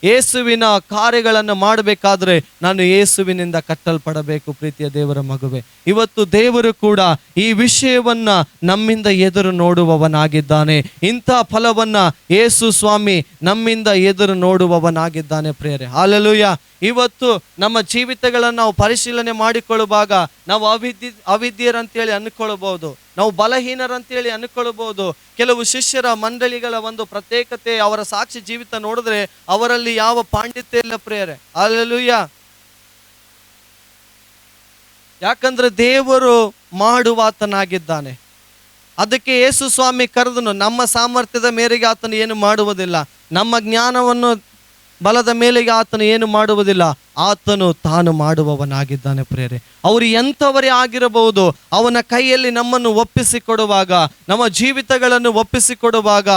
ಯೇಸುವಿನ ಕಾರ್ಯಗಳನ್ನು ಮಾಡಬೇಕಾದ್ರೆ ನಾನು ಯೇಸುವಿನಿಂದ ಕಟ್ಟಲ್ಪಡಬೇಕು. ಪ್ರೀತಿಯ ದೇವರ ಮಗುವೆ, ಇವತ್ತು ದೇವರು ಕೂಡ ಈ ವಿಷಯವನ್ನ ನಮ್ಮಿಂದ ಎದುರು ನೋಡುವವನಾಗಿದ್ದಾನೆ. ಇಂಥ ಫಲವನ್ನ ಯೇಸು ಸ್ವಾಮಿ ನಮ್ಮಿಂದ ಎದುರು ನೋಡುವವನಾಗಿದ್ದಾನೆ ಪ್ರಿಯರೇ. ಹಲ್ಲೆಲೂಯಾ. ಇವತ್ತು ನಮ್ಮ ಜೀವಿತಗಳನ್ನು ನಾವು ಪರಿಶೀಲನೆ ಮಾಡಿಕೊಳ್ಳುವಾಗ ನಾವು ಅವಿದ್ಯರಂತೇಳಿ ಅನ್ಕೊಳ್ಬಹುದು, ನಾವು ಬಲಹೀನರಂತೇಳಿ ಅನ್ಕೊಳ್ಬಹುದು. ಕೆಲವು ಶಿಷ್ಯರ ಮಂಡಳಿಗಳ ಒಂದು ಪ್ರತ್ಯೇಕತೆ, ಅವರ ಸಾಕ್ಷಿ ಜೀವಿತ ನೋಡಿದ್ರೆ ಅವರಲ್ಲಿ ಯಾವ ಪಾಂಡಿತ್ಯ ಇಲ್ಲ ಪ್ರಿಯರೇ. ಹಲ್ಲೆಲೂಯಾ. ಯಾಕಂದ್ರೆ ದೇವರು ಮಾಡುವಾತನಾಗಿದ್ದಾನೆ. ಅದಕ್ಕೆ ಯೇಸು ಸ್ವಾಮಿ ಕರೆದನು. ನಮ್ಮ ಸಾಮರ್ಥ್ಯದ ಮೇರೆಗೆ ಆತನು ಏನು ಮಾಡುವುದಿಲ್ಲ, ನಮ್ಮ ಜ್ಞಾನವನ್ನು ಬಲದ ಮೇಲೆಗೆ ಆತನು ಏನು ಮಾಡುವುದಿಲ್ಲ, ಆತನು ತಾನು ಮಾಡುವವನಾಗಿದ್ದಾನೆ ಪ್ರಿಯರೇ. ಅವರು ಎಂಥವರೇ ಆಗಿರಬಹುದು, ಅವನ ಕೈಯಲ್ಲಿ ನಮ್ಮನ್ನು ಒಪ್ಪಿಸಿಕೊಡುವಾಗ, ನಮ್ಮ ಜೀವಿತಗಳನ್ನು ಒಪ್ಪಿಸಿಕೊಡುವಾಗ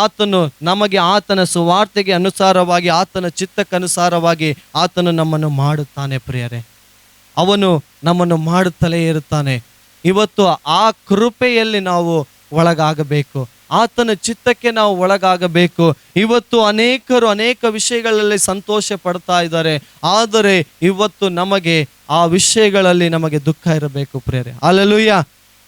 ಆತನು ನಮಗೆ ಆತನ ಸುವಾರ್ತೆಗೆ ಅನುಸಾರವಾಗಿ, ಆತನ ಚಿತ್ತಕ್ಕನುಸಾರವಾಗಿ ಆತನು ನಮ್ಮನ್ನು ಮಾಡುತ್ತಾನೆ ಪ್ರಿಯರೇ. ಅವನು ನಮ್ಮನ್ನು ಮಾಡುತ್ತಲೇ ಇರುತ್ತಾನೆ. ಇವತ್ತು ಆ ಕೃಪೆಯಲ್ಲಿ ನಾವು ಒಳಗಾಗಬೇಕು, ಆತನ ಚಿತ್ತಕ್ಕೆ ನಾವು ಒಳಗಾಗಬೇಕು. ಇವತ್ತು ಅನೇಕರು ಅನೇಕ ವಿಷಯಗಳಲ್ಲಿ ಸಂತೋಷ ಪಡ್ತಾ ಇದ್ದಾರೆ, ಆದರೆ ಇವತ್ತು ನಮಗೆ ಆ ವಿಷಯಗಳಲ್ಲಿ ನಮಗೆ ದುಃಖ ಇರಬೇಕು ಪ್ರಿಯರೇ. ಹಲ್ಲೆಲೂಯಾ.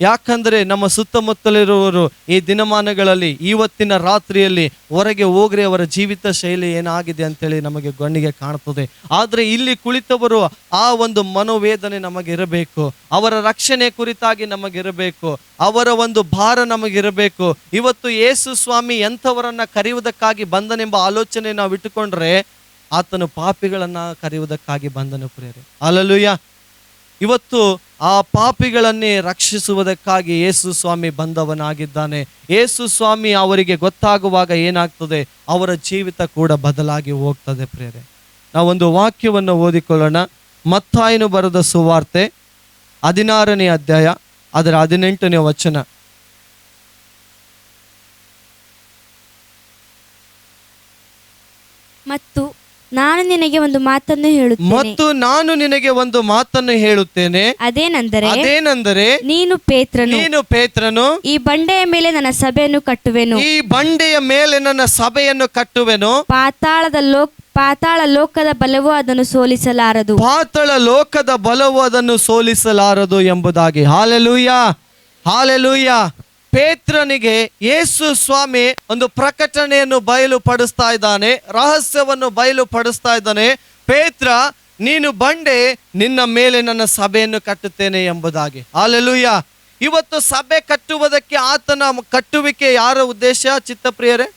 ಯಾಕಂದರೆ ನಮ್ಮ ಸುತ್ತಮುತ್ತಲಿರುವವರು ಈ ದಿನಮಾನಗಳಲ್ಲಿ ಇವತ್ತಿನ ರಾತ್ರಿಯಲ್ಲಿ ಹೊರಗೆ ಹೋಗ್ರೆ ಅವರ ಜೀವಿತ ಶೈಲಿ ಏನಾಗಿದೆ ಅಂತೇಳಿ ನಮಗೆ ಕಣ್ಣಿಗೆ ಕಾಣ್ತದೆ. ಆದರೆ ಇಲ್ಲಿ ಕುಳಿತವರು ಆ ಒಂದು ಮನೋವೇದನೆ ನಮಗಿರಬೇಕು, ಅವರ ರಕ್ಷಣೆ ಕುರಿತಾಗಿ ನಮಗಿರಬೇಕು, ಅವರ ಒಂದು ಭಾರ ನಮಗಿರಬೇಕು. ಇವತ್ತು ಯೇಸು ಸ್ವಾಮಿ ಎಂಥವರನ್ನ ಕರೆಯುವುದಕ್ಕಾಗಿ ಬಂದನೆಂಬ ಆಲೋಚನೆ ನಾವು ಇಟ್ಟುಕೊಂಡ್ರೆ ಆತನು ಪಾಪಿಗಳನ್ನ ಕರೆಯುವುದಕ್ಕಾಗಿ ಬಂದನು ಪ್ರಿಯರೇ. ಹಲ್ಲೆಲೂಯಾ. ಇವತ್ತು ಆ ಪಾಪಿಗಳನ್ನೇ ರಕ್ಷಿಸುವುದಕ್ಕಾಗಿ ಯೇಸು ಸ್ವಾಮಿ ಬಂದವನಾಗಿದ್ದಾನೆ. ಯೇಸು ಸ್ವಾಮಿ ಅವರಿಗೆ ಗೊತ್ತಾಗುವಾಗ ಏನಾಗ್ತದೆ, ಅವರ ಜೀವಿತ ಕೂಡ ಬದಲಾಗಿ ಹೋಗ್ತದೆ ಪ್ರಿಯರೇ. ನಾವೊಂದು ವಾಕ್ಯವನ್ನು ಓದಿಕೊಳ್ಳೋಣ. ಮತ್ತಾಯನು ಬರೆದ ಸುವಾರ್ತೆ 16ನೇ ಅಧ್ಯಾಯ ಅದರ 18ನೇ ವಚನ. ಮತ್ತು ನಾನು ನಿನಗೆ ಒಂದು ಮಾತನ್ನು ಹೇಳುತ್ತೇನೆ, ಅದೇನೆಂದರೆ ನೀನು ಪೇತ್ರನು, ಈ ಬಂಡೆಯ ಮೇಲೆ ನನ್ನ ಸಭೆಯನ್ನು ಕಟ್ಟುವೆನು, ಪಾತಾಳ ಲೋಕದ ಬಲವು ಅದನ್ನು ಸೋಲಿಸಲಾರದು ಎಂಬುದಾಗಿ. Hallelujah, hallelujah. ಪೇತ್ರನಿಗೆ ಯೇಸು ಸ್ವಾಮಿ ಒಂದು ಪ್ರಕಟಣೆಯನ್ನು ಬಯಲುಪಡಿಸ್ತಾ ಇದ್ದಾನೆ, ರಹಸ್ಯವನ್ನು ಬಯಲುಪಡಿಸ್ತಾ ಇದ್ದಾನೆ. ಪೇತ್ರ, ನೀನು ಬಂಡೆ, ನಿನ್ನ ಮೇಲೆ ನನ್ನ ಸಭೆಯನ್ನು ಕಟ್ಟುತ್ತೇನೆ ಎಂಬುದಾಗಿ. ಹಾಲೆಲೂಯಾ. ಇವತ್ತು ಸಭೆ ಕಟ್ಟುವುದಕ್ಕೆ ಆತನ ಕಟ್ಟುವಿಕೆ ಯಾರ ಉದ್ದೇಶ ಚಿತ್ತಪ್ರಿಯರೇ?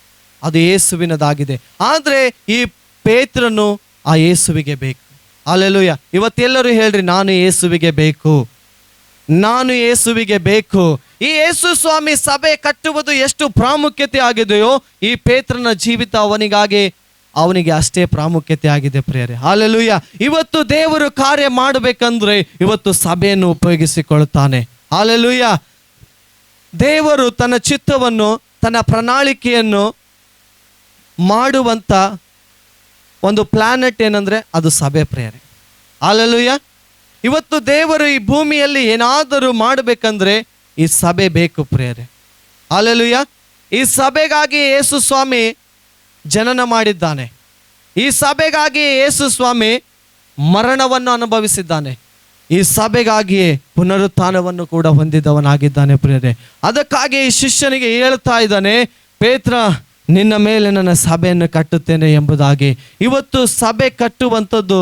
ಅದು ಯೇಸುವಿನದಾಗಿದೆ. ಆದರೆ ಈ ಪೇತ್ರನು ಆ ಯೇಸುವಿಗೆ ಬೇಕು. ಹಾಲೆಲೂಯಾ. ಇವತ್ತೆಲ್ಲರೂ ಹೇಳ್ರಿ, ನಾನು ಯೇಸುವಿಗೆ ಬೇಕು, ನಾನು ಯೇಸುವಿಗೆ ಬೇಕು. ಈ ಯೇಸು ಸ್ವಾಮಿ ಸಭೆ ಕಟ್ಟುವುದು ಎಷ್ಟು ಪ್ರಾಮುಖ್ಯತೆ ಆಗಿದೆಯೋ, ಈ ಪೇತ್ರನ ಜೀವಿತ ಅವನಿಗೆ ಅಷ್ಟೇ ಪ್ರಾಮುಖ್ಯತೆ ಆಗಿದೆ ಪ್ರಿಯರೇ. ಹಾಲೆಲೂಯಾ. ಇವತ್ತು ದೇವರು ಕಾರ್ಯ ಮಾಡಬೇಕಂದ್ರೆ ಇವತ್ತು ಸಭೆಯನ್ನು ಉಪಯೋಗಿಸಿಕೊಳ್ಳುತ್ತಾನೆ. ಹಾಲೆಲೂಯಾ. ದೇವರು ತನ್ನ ಚಿತ್ತವನ್ನು, ತನ್ನ ಪ್ರಣಾಳಿಕೆಯನ್ನು ಮಾಡುವಂತ ಒಂದು ಪ್ಲಾನೆಟ್ ಏನಂದ್ರೆ ಅದು ಸಭೆ ಪ್ರಿಯರೇ. ಹಾಲೆಲೂಯಾ. ಇವತ್ತು ದೇವರು ಈ ಭೂಮಿಯಲ್ಲಿ ಏನಾದರೂ ಮಾಡಬೇಕಂದ್ರೆ ಈ ಸಭೆ ಬೇಕು ಪ್ರಿಯರೇ. ಹಾಲೆಲೂಯಾ. ಈ ಸಭೆಗಾಗಿ ಯೇಸು ಸ್ವಾಮಿ ಜನನ ಮಾಡಿದ್ದಾನೆ. ಈ ಸಭೆಗಾಗಿ ಯೇಸು ಸ್ವಾಮಿ ಮರಣವನ್ನು ಅನುಭವಿಸಿದ್ದಾನೆ. ಈ ಸಭೆಗಾಗಿಯೇ ಪುನರುತ್ಥಾನವನ್ನು ಕೂಡ ಹೊಂದಿದವನಾಗಿದ್ದಾನೆ ಪ್ರಿಯರೇ. ಅದಕ್ಕಾಗಿ ಈ ಶಿಷ್ಯನಿಗೆ ಹೇಳ್ತಾ ಇದ್ದಾನೆ, ಪೇತ್ರ, ನಿನ್ನ ಮೇಲೆ ನನ್ನ ಸಭೆಯನ್ನು ಕಟ್ಟುತ್ತೇನೆ ಎಂಬುದಾಗಿ. ಇವತ್ತು ಸಭೆ ಕಟ್ಟುವಂಥದ್ದು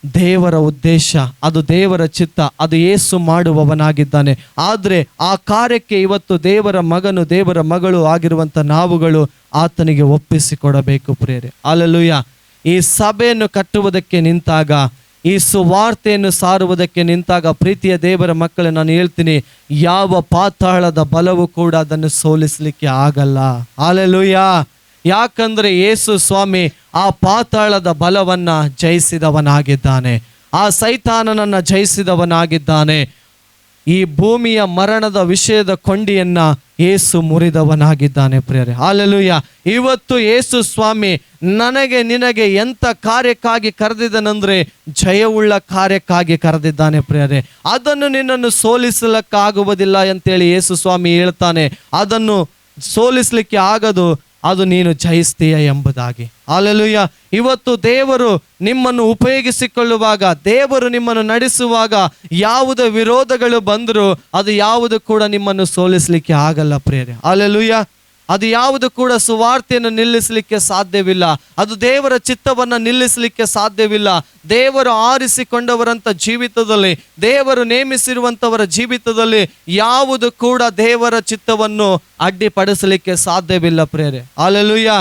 ದೇವರ ಉದ್ದೇಶ, ಅದು ದೇವರ ಚಿತ್ತ, ಅದು ಯೇಸು ಮಾಡುವವನಾಗಿದ್ದಾನೆ. ಆದರೆ ಆ ಕಾರ್ಯಕ್ಕೆ ಇವತ್ತು ದೇವರ ಮಗನು, ದೇವರ ಮಗಳು ಆಗಿರುವಂಥ ನಾವುಗಳು ಆತನಿಗೆ ಒಪ್ಪಿಸಿಕೊಡಬೇಕು ಪ್ರಿಯರೇ. ಹಲ್ಲೆಲೂಯಾ. ಈ ಸಭೆಯನ್ನು ಕಟ್ಟುವುದಕ್ಕೆ ನಿಂತಾಗ, ಈ ಸುವಾರ್ತೆಯನ್ನು ಸಾರುವುದಕ್ಕೆ ನಿಂತಾಗ, ಪ್ರೀತಿಯ ದೇವರ ಮಕ್ಕಳೇ, ನಾನು ಹೇಳ್ತೀನಿ, ಯಾವ ಪಾತಾಳದ ಬಲವು ಕೂಡ ಅದನ್ನು ಸೋಲಿಸಲಿಕ್ಕೆ ಆಗಲ್ಲ. ಹಲ್ಲೆಲೂಯಾ. ಯಾಕಂದ್ರೆ ಯೇಸು ಸ್ವಾಮಿ ಆ ಪಾತಾಳದ ಬಲವನ್ನ ಜಯಿಸಿದವನಾಗಿದ್ದಾನೆ, ಆ ಸೈತಾನನನ್ನ ಜಯಿಸಿದವನಾಗಿದ್ದಾನೆ. ಈ ಭೂಮಿಯ ಮರಣದ ವಿಷಯದ ಕೊಂಡಿಯನ್ನ ಯೇಸು ಮುರಿದವನಾಗಿದ್ದಾನೆ ಪ್ರಿಯರೇ. ಹಲ್ಲೆಲೂಯಾ. ಇವತ್ತು ಯೇಸು ಸ್ವಾಮಿ ನನಗೆ ನಿನಗೆ ಎಂಥ ಕಾರ್ಯಕ್ಕಾಗಿ ಕರೆದಿದ್ದಾನಂದ್ರೆ ಜಯವುಳ್ಳ ಕಾರ್ಯಕ್ಕಾಗಿ ಕರೆದಿದ್ದಾನೆ ಪ್ರಿಯರೇ. ಅದನ್ನು ನಿನ್ನನ್ನು ಸೋಲಿಸಲಿಕ್ಕಾಗುವುದಿಲ್ಲ ಅಂತೇಳಿ ಯೇಸು ಸ್ವಾಮಿ ಹೇಳ್ತಾನೆ. ಅದನ್ನು ಸೋಲಿಸಲಿಕ್ಕೆ ಆಗದು, ಅದು ನೀನು ಜಯಿಸ್ತೀಯ ಎಂಬುದಾಗಿ. ಹಲ್ಲೆಲೂಯಾ. ಇವತ್ತು ದೇವರು ನಿಮ್ಮನ್ನು ಉಪಯೋಗಿಸಿಕೊಳ್ಳುವಾಗ, ದೇವರು ನಿಮ್ಮನ್ನು ನಡೆಸುವಾಗ ಯಾವುದೇ ವಿರೋಧಗಳು ಬಂದರೂ ಅದು ಯಾವುದು ಕೂಡ ನಿಮ್ಮನ್ನು ಸೋಲಿಸಲಿಕ್ಕೆ ಆಗಲ್ಲ ಪ್ರಿಯರೇ. ಹಲ್ಲೆಲೂಯಾ. ಅದು ಯಾವುದು ಕೂಡ ಸುವಾರ್ತೆಯನ್ನು ನಿಲ್ಲಿಸಲಿಕ್ಕೆ ಸಾಧ್ಯವಿಲ್ಲ. ಅದು ದೇವರ ಚಿತ್ತವನ್ನು ನಿಲ್ಲಿಸಲಿಕ್ಕೆ ಸಾಧ್ಯವಿಲ್ಲ. ದೇವರು ಆರಿಸಿಕೊಂಡವರಂಥ ಜೀವಿತದಲ್ಲಿ, ದೇವರು ನೇಮಿಸಿರುವಂಥವರ ಜೀವಿತದಲ್ಲಿ ಯಾವುದು ಕೂಡ ದೇವರ ಚಿತ್ತವನ್ನು ಅಡ್ಡಿಪಡಿಸಲಿಕ್ಕೆ ಸಾಧ್ಯವಿಲ್ಲ ಪ್ರಿಯರೇ. ಹಲ್ಲೆಲೂಯಾ.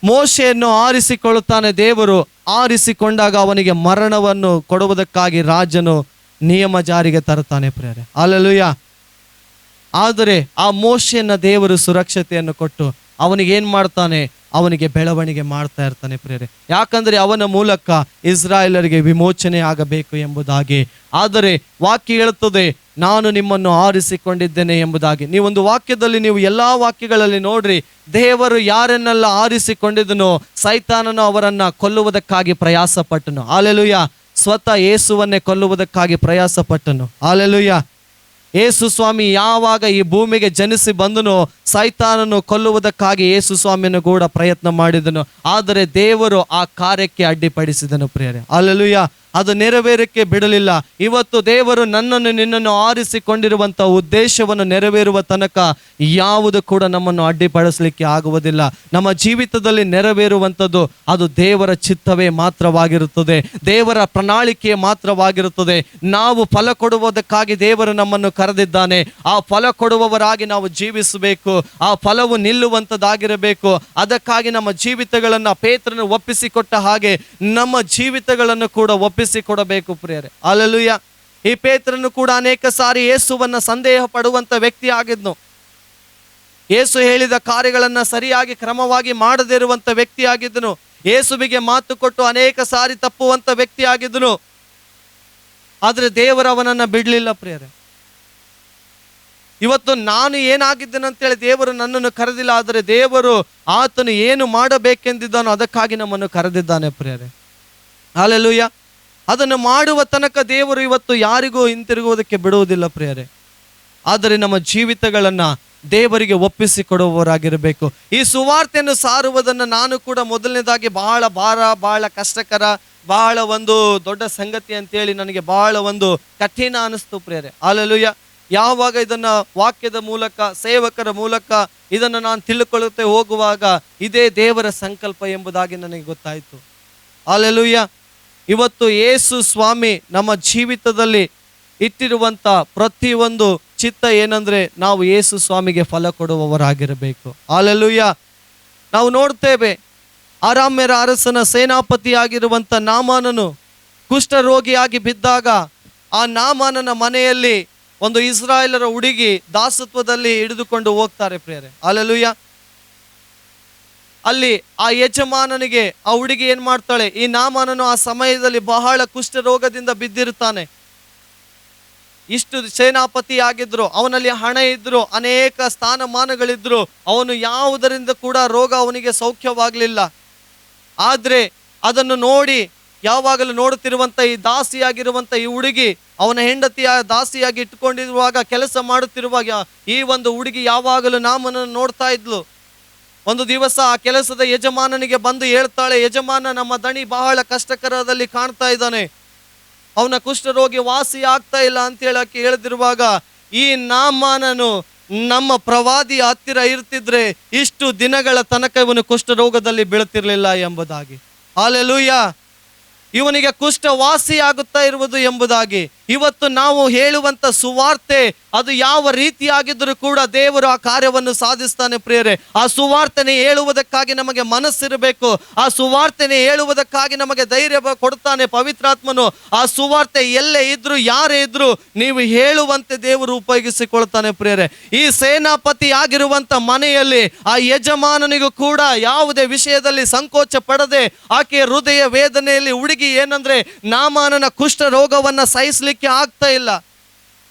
ಮೋಶೆಯನ್ನು ಆರಿಸಿಕೊಳ್ಳುತ್ತಾನೆ ದೇವರು. ಆರಿಸಿಕೊಂಡಾಗ ಅವನಿಗೆ ಮರಣವನ್ನು ಕೊಡುವುದಕ್ಕಾಗಿ ರಾಜನು ನಿಯಮ ಜಾರಿಗೆ ತರುತ್ತಾನೆ ಪ್ರಿಯರೇ. ಹಲ್ಲೆಲೂಯಾ. ಆದರೆ ಆ ಮೋಶೆಯನ್ನ ದೇವರು ಸುರಕ್ಷತೆಯನ್ನು ಕೊಟ್ಟು ಅವನಿಗೇನು ಮಾಡ್ತಾನೆ, ಅವನಿಗೆ ಬೆಳವಣಿಗೆ ಮಾಡ್ತಾ ಇರ್ತಾನೆ ಪ್ರಿಯರೇ. ಯಾಕಂದರೆ ಅವನ ಮೂಲಕ ಇಸ್ರಾಯೇಲರಿಗೆ ವಿಮೋಚನೆ ಆಗಬೇಕು ಎಂಬುದಾಗಿ. ಆದರೆ ವಾಕ್ಯ ಹೇಳುತ್ತದೆ, ನಾನು ನಿಮ್ಮನ್ನು ಆರಿಸಿಕೊಂಡಿದ್ದೇನೆ ಎಂಬುದಾಗಿ. ನೀವೊಂದು ವಾಕ್ಯದಲ್ಲಿ, ನೀವು ಎಲ್ಲ ವಾಕ್ಯಗಳಲ್ಲಿ ನೋಡ್ರಿ, ದೇವರು ಯಾರನ್ನೆಲ್ಲ ಆರಿಸಿಕೊಂಡಿದ್ದನೋ ಸೈತಾನನು ಅವರನ್ನ ಕೊಲ್ಲುವುದಕ್ಕಾಗಿ ಪ್ರಯಾಸ ಪಟ್ಟನು. ಹಲ್ಲೆಲೂಯಾ. ಸ್ವತಃ ಯೇಸುವನ್ನೇ ಕೊಲ್ಲುವುದಕ್ಕಾಗಿ ಪ್ರಯಾಸ ಪಟ್ಟನು. ಹಲ್ಲೆಲೂಯಾ. ಯೇಸು ಸ್ವಾಮಿ ಯಾವಾಗ ಈ ಭೂಮಿಗೆ ಜನಿಸಿ ಬಂದನೋ ಸೈತಾನನು ಕೊಲ್ಲುವುದಕ್ಕಾಗಿ ಯೇಸು ಸ್ವಾಮಿಯನ್ನು ಕೂಡ ಪ್ರಯತ್ನ ಮಾಡಿದನು. ಆದರೆ ದೇವರು ಆ ಕಾರ್ಯಕ್ಕೆ ಅಡ್ಡಿಪಡಿಸಿದನು ಪ್ರಿಯರೇ. ಹಲ್ಲೆಲೂಯಾ. ಅದು ನೆರವೇರಕ್ಕೆ ಬಿಡಲಿಲ್ಲ. ಇವತ್ತು ದೇವರು ನನ್ನನ್ನು ನಿನ್ನನ್ನು ಆರಿಸಿಕೊಂಡಿರುವಂಥ ಉದ್ದೇಶವನ್ನು ನೆರವೇರುವ ತನಕ ಯಾವುದು ಕೂಡ ನಮ್ಮನ್ನು ಅಡ್ಡಿಪಡಿಸಲಿಕ್ಕೆ ಆಗುವುದಿಲ್ಲ. ನಮ್ಮ ಜೀವಿತದಲ್ಲಿ ನೆರವೇರುವಂಥದ್ದು ಅದು ದೇವರ ಚಿತ್ತವೇ ಮಾತ್ರವಾಗಿರುತ್ತದೆ, ದೇವರ ಪ್ರಣಾಳಿಕೆ ಮಾತ್ರವಾಗಿರುತ್ತದೆ. ನಾವು ಫಲ ಕೊಡುವುದಕ್ಕಾಗಿ ದೇವರು ನಮ್ಮನ್ನು ಕರೆದಿದ್ದಾನೆ. ಆ ಫಲ ಕೊಡುವವರಾಗಿ ನಾವು ಜೀವಿಸಬೇಕು. ಆ ಫಲವು ನಿಲ್ಲುವಂಥದ್ದಾಗಿರಬೇಕು. ಅದಕ್ಕಾಗಿ ನಮ್ಮ ಜೀವಿತಗಳನ್ನು ಪೇತ್ರನು ಒಪ್ಪಿಸಿಕೊಟ್ಟ ಹಾಗೆ ನಮ್ಮ ಜೀವಿತಗಳನ್ನು ಕೂಡ ಒಪ್ಪಿಸಿಕೊಡಬೇಕು ಪ್ರಿಯರೇ. ಹಲ್ಲೆಲೂಯಾ. ಈ ಪೇತ್ರನು ಕೂಡ ಅನೇಕ ಸಾರಿ ಯೇಸುವನ್ನ ಸಂದೇಹ ಪಡುವಂತ ವ್ಯಕ್ತಿ ಆಗಿದ್ನು. ಯೇಸು ಹೇಳಿದ ಕಾರ್ಯಗಳನ್ನ ಸರಿಯಾಗಿ ಕ್ರಮವಾಗಿ ಮಾಡದೇ ಇರುವಂತ ವ್ಯಕ್ತಿ ಆಗಿದ್ದನು. ಯೇಸುವಿಗೆ ಮಾತು ಕೊಟ್ಟು ಅನೇಕ ಸಾರಿ ತಪ್ಪುವಂತ ವ್ಯಕ್ತಿ ಆಗಿದ್ದನು. ಆದ್ರೆ ದೇವರು ಅವನನ್ನ ಬಿಡ್ಲಿಲ್ಲ ಪ್ರಿಯರೇ. ಇವತ್ತು ನಾನು ಏನಾಗಿದ್ದೇನಂತೇಳಿ ದೇವರು ನನ್ನನ್ನು ಕರೆದಿಲ್ಲ, ಆದರೆ ದೇವರು ಆತನು ಏನು ಮಾಡಬೇಕೆಂದಿದ್ದಾನೋ ಅದಕ್ಕಾಗಿ ನಮ್ಮನ್ನು ಕರೆದಿದ್ದಾನೆ ಪ್ರಿಯರೇ. ಹಲ್ಲೆಲೂಯಾ. ಅದನ್ನು ಮಾಡುವ ತನಕ ದೇವರು ಇವತ್ತು ಯಾರಿಗೂ ಹಿಂತಿರುಗುವುದಕ್ಕೆ ಬಿಡುವುದಿಲ್ಲ ಪ್ರಿಯರೇ. ಆದರೆ ನಮ್ಮ ಜೀವಿತಗಳನ್ನ ದೇವರಿಗೆ ಒಪ್ಪಿಸಿಕೊಡುವವರಾಗಿರಬೇಕು. ಈ ಸುವಾರ್ತೆಯನ್ನು ಸಾರುವುದನ್ನು ನಾನು ಕೂಡ ಮೊದಲನೇದಾಗಿ ಬಹಳ ಕಷ್ಟಕರ, ಬಹಳ ಒಂದು ದೊಡ್ಡ ಸಂಗತಿ ಅಂತೇಳಿ ನನಗೆ ಬಹಳ ಒಂದು ಕಠಿಣ ಅನಿಸ್ತು ಪ್ರಿಯರೇ. ಹಲ್ಲೆಲೂಯಾ. ಯಾವಾಗ ಇದನ್ನ ವಾಕ್ಯದ ಮೂಲಕ, ಸೇವಕರ ಮೂಲಕ ಇದನ್ನು ನಾನು ತಿಳ್ಕೊಳ್ಳುತ್ತೆ ಹೋಗುವಾಗ ಇದೇ ದೇವರ ಸಂಕಲ್ಪ ಎಂಬುದಾಗಿ ನನಗೆ ಗೊತ್ತಾಯಿತು. ಹಲ್ಲೆಲೂಯಾ. ಇವತ್ತು ಯೇಸು ಸ್ವಾಮಿ ನಮ್ಮ ಜೀವಿತದಲ್ಲಿ ಇಟ್ಟಿರುವಂತ ಪ್ರತಿಯೊಂದು ಚಿತ್ತ ಏನಂದ್ರೆ ನಾವು ಯೇಸು ಸ್ವಾಮಿಗೆ ಫಲ ಕೊಡುವವರಾಗಿರಬೇಕು. ಹಲ್ಲೆಲೂಯಾ. ನಾವು ನೋಡ್ತೇವೆ, ಅರಾಮ್ಯರ ಅರಸನ ಸೇನಾಪತಿಯಾಗಿರುವಂತ ನಾಮಾನನು ಕುಷ್ಠರೋಗಿಯಾಗಿ ಬಿದ್ದಾಗ ಆ ನಾಮಾನನ ಮನೆಯಲ್ಲಿ ಒಂದು ಇಸ್ರಾಯೇಲರ ಹುಡುಗಿ ದಾಸತ್ವದಲ್ಲಿ ಹಿಡಿದುಕೊಂಡು ಹೋಗ್ತಾರೆ ಪ್ರಿಯರೇ. ಹಲ್ಲೆಲೂಯಾ. ಅಲ್ಲಿ ಆ ಯಜಮಾನನಿಗೆ ಆ ಹುಡುಗಿ ಏನ್ ಮಾಡ್ತಾಳೆ, ಈ ನಾಮಾನನು ಆ ಸಮಯದಲ್ಲಿ ಬಹಳ ಕುಷ್ಠರೋಗದಿಂದ ಬಿದ್ದಿರ್ತಾನೆ. ಇಷ್ಟು ಸೇನಾಪತಿ ಆಗಿದ್ರು, ಅವನಲ್ಲಿ ಹಣ ಇದ್ರು, ಅನೇಕ ಸ್ಥಾನಮಾನಗಳಿದ್ರು, ಅವನು ಯಾವುದರಿಂದ ಕೂಡ ರೋಗ ಅವನಿಗೆ ಸೌಖ್ಯವಾಗಲಿಲ್ಲ. ಆದ್ರೆ ಅದನ್ನು ನೋಡಿ ಯಾವಾಗಲೂ ನೋಡುತ್ತಿರುವಂತ ಈ ದಾಸಿಯಾಗಿರುವಂತ ಈ ಹುಡುಗಿ ಅವನ ಹೆಂಡತಿಯ ದಾಸಿಯಾಗಿ ಇಟ್ಕೊಂಡಿರುವಾಗ, ಕೆಲಸ ಮಾಡುತ್ತಿರುವಾಗ ಈ ಒಂದು ಹುಡುಗಿ ಯಾವಾಗಲೂ ನಾಮನನ್ನು ನೋಡ್ತಾ ಇದ್ಲು. ಒಂದು ದಿವಸ ಆ ಕೆಲಸದ ಯಜಮಾನನಿಗೆ ಬಂದು ಹೇಳ್ತಾಳೆ, ಯಜಮಾನ, ನಮ್ಮ ದಣಿ ಬಹಳ ಕಷ್ಟಕರದಲ್ಲಿ ಕಾಣ್ತಾ ಇದ್ದಾನೆ, ಅವನ ಕುಷ್ಠರೋಗಿ ವಾಸಿ ಆಗ್ತಾ ಇಲ್ಲ ಅಂತ ಹೇಳಕ್ಕೆ ಹೇಳ್ತಿರುವಾಗ, ಈ ನಾಮಾನನು ನಮ್ಮ ಪ್ರವಾದಿ ಹತ್ತಿರ ಇರ್ತಿದ್ರೆ ಇಷ್ಟು ದಿನಗಳ ತನಕ ಇವನು ಕುಷ್ಠರೋಗದಲ್ಲಿ ಬೀಳ್ತಿರ್ಲಿಲ್ಲ ಎಂಬುದಾಗಿ. ಹಲ್ಲೆಲೂಯಾ. ಇವನಿಗೆ ಕುಷ್ಠ ವಾಸಿ ಆಗುತ್ತಾ ಇರುವುದು ಎಂಬುದಾಗಿ. ಇವತ್ತು ನಾವು ಹೇಳುವಂತ ಸುವಾರ್ತೆ ಅದು ಯಾವ ರೀತಿಯಾಗಿದ್ದರೂ ಕೂಡ ದೇವರು ಆ ಕಾರ್ಯವನ್ನು ಸಾಧಿಸ್ತಾನೆ ಪ್ರಿಯರೇ. ಆ ಸುವಾರ್ತೆನೆ ಹೇಳುವುದಕ್ಕಾಗಿ ನಮಗೆ ಮನಸ್ಸಿರಬೇಕು. ಆ ಸುವಾರ್ತೆನೆ ಹೇಳುವುದಕ್ಕಾಗಿ ನಮಗೆ ಧೈರ್ಯ ಕೊಡ್ತಾನೆ ಪವಿತ್ರಾತ್ಮನು. ಆ ಸುವಾರ್ತೆ ಎಲ್ಲೇ ಇದ್ರು, ಯಾರೇ ಇದ್ರು, ನೀವು ಹೇಳುವಂತೆ ದೇವರು ಉಪಯೋಗಿಸಿಕೊಳ್ತಾನೆ ಪ್ರಿಯರೇ. ಈ ಸೇನಾಪತಿ ಆಗಿರುವಂತ ಮನೆಯಲ್ಲಿ ಆ ಯಜಮಾನನಿಗೂ ಕೂಡ ಯಾವುದೇ ವಿಷಯದಲ್ಲಿ ಸಂಕೋಚ ಪಡದೆ, ಆಕೆಯ ಹೃದಯ ವೇದನೆಯಲ್ಲಿ ಹುಡುಗಿ ಏನಂದ್ರೆ ನಾಮಾನನ ಕುಷ್ಠ ರೋಗವನ್ನ ಸಹಿಸಲಿಕ್ಕೆ ಆಗ್ತಾ ಇಲ್ಲ.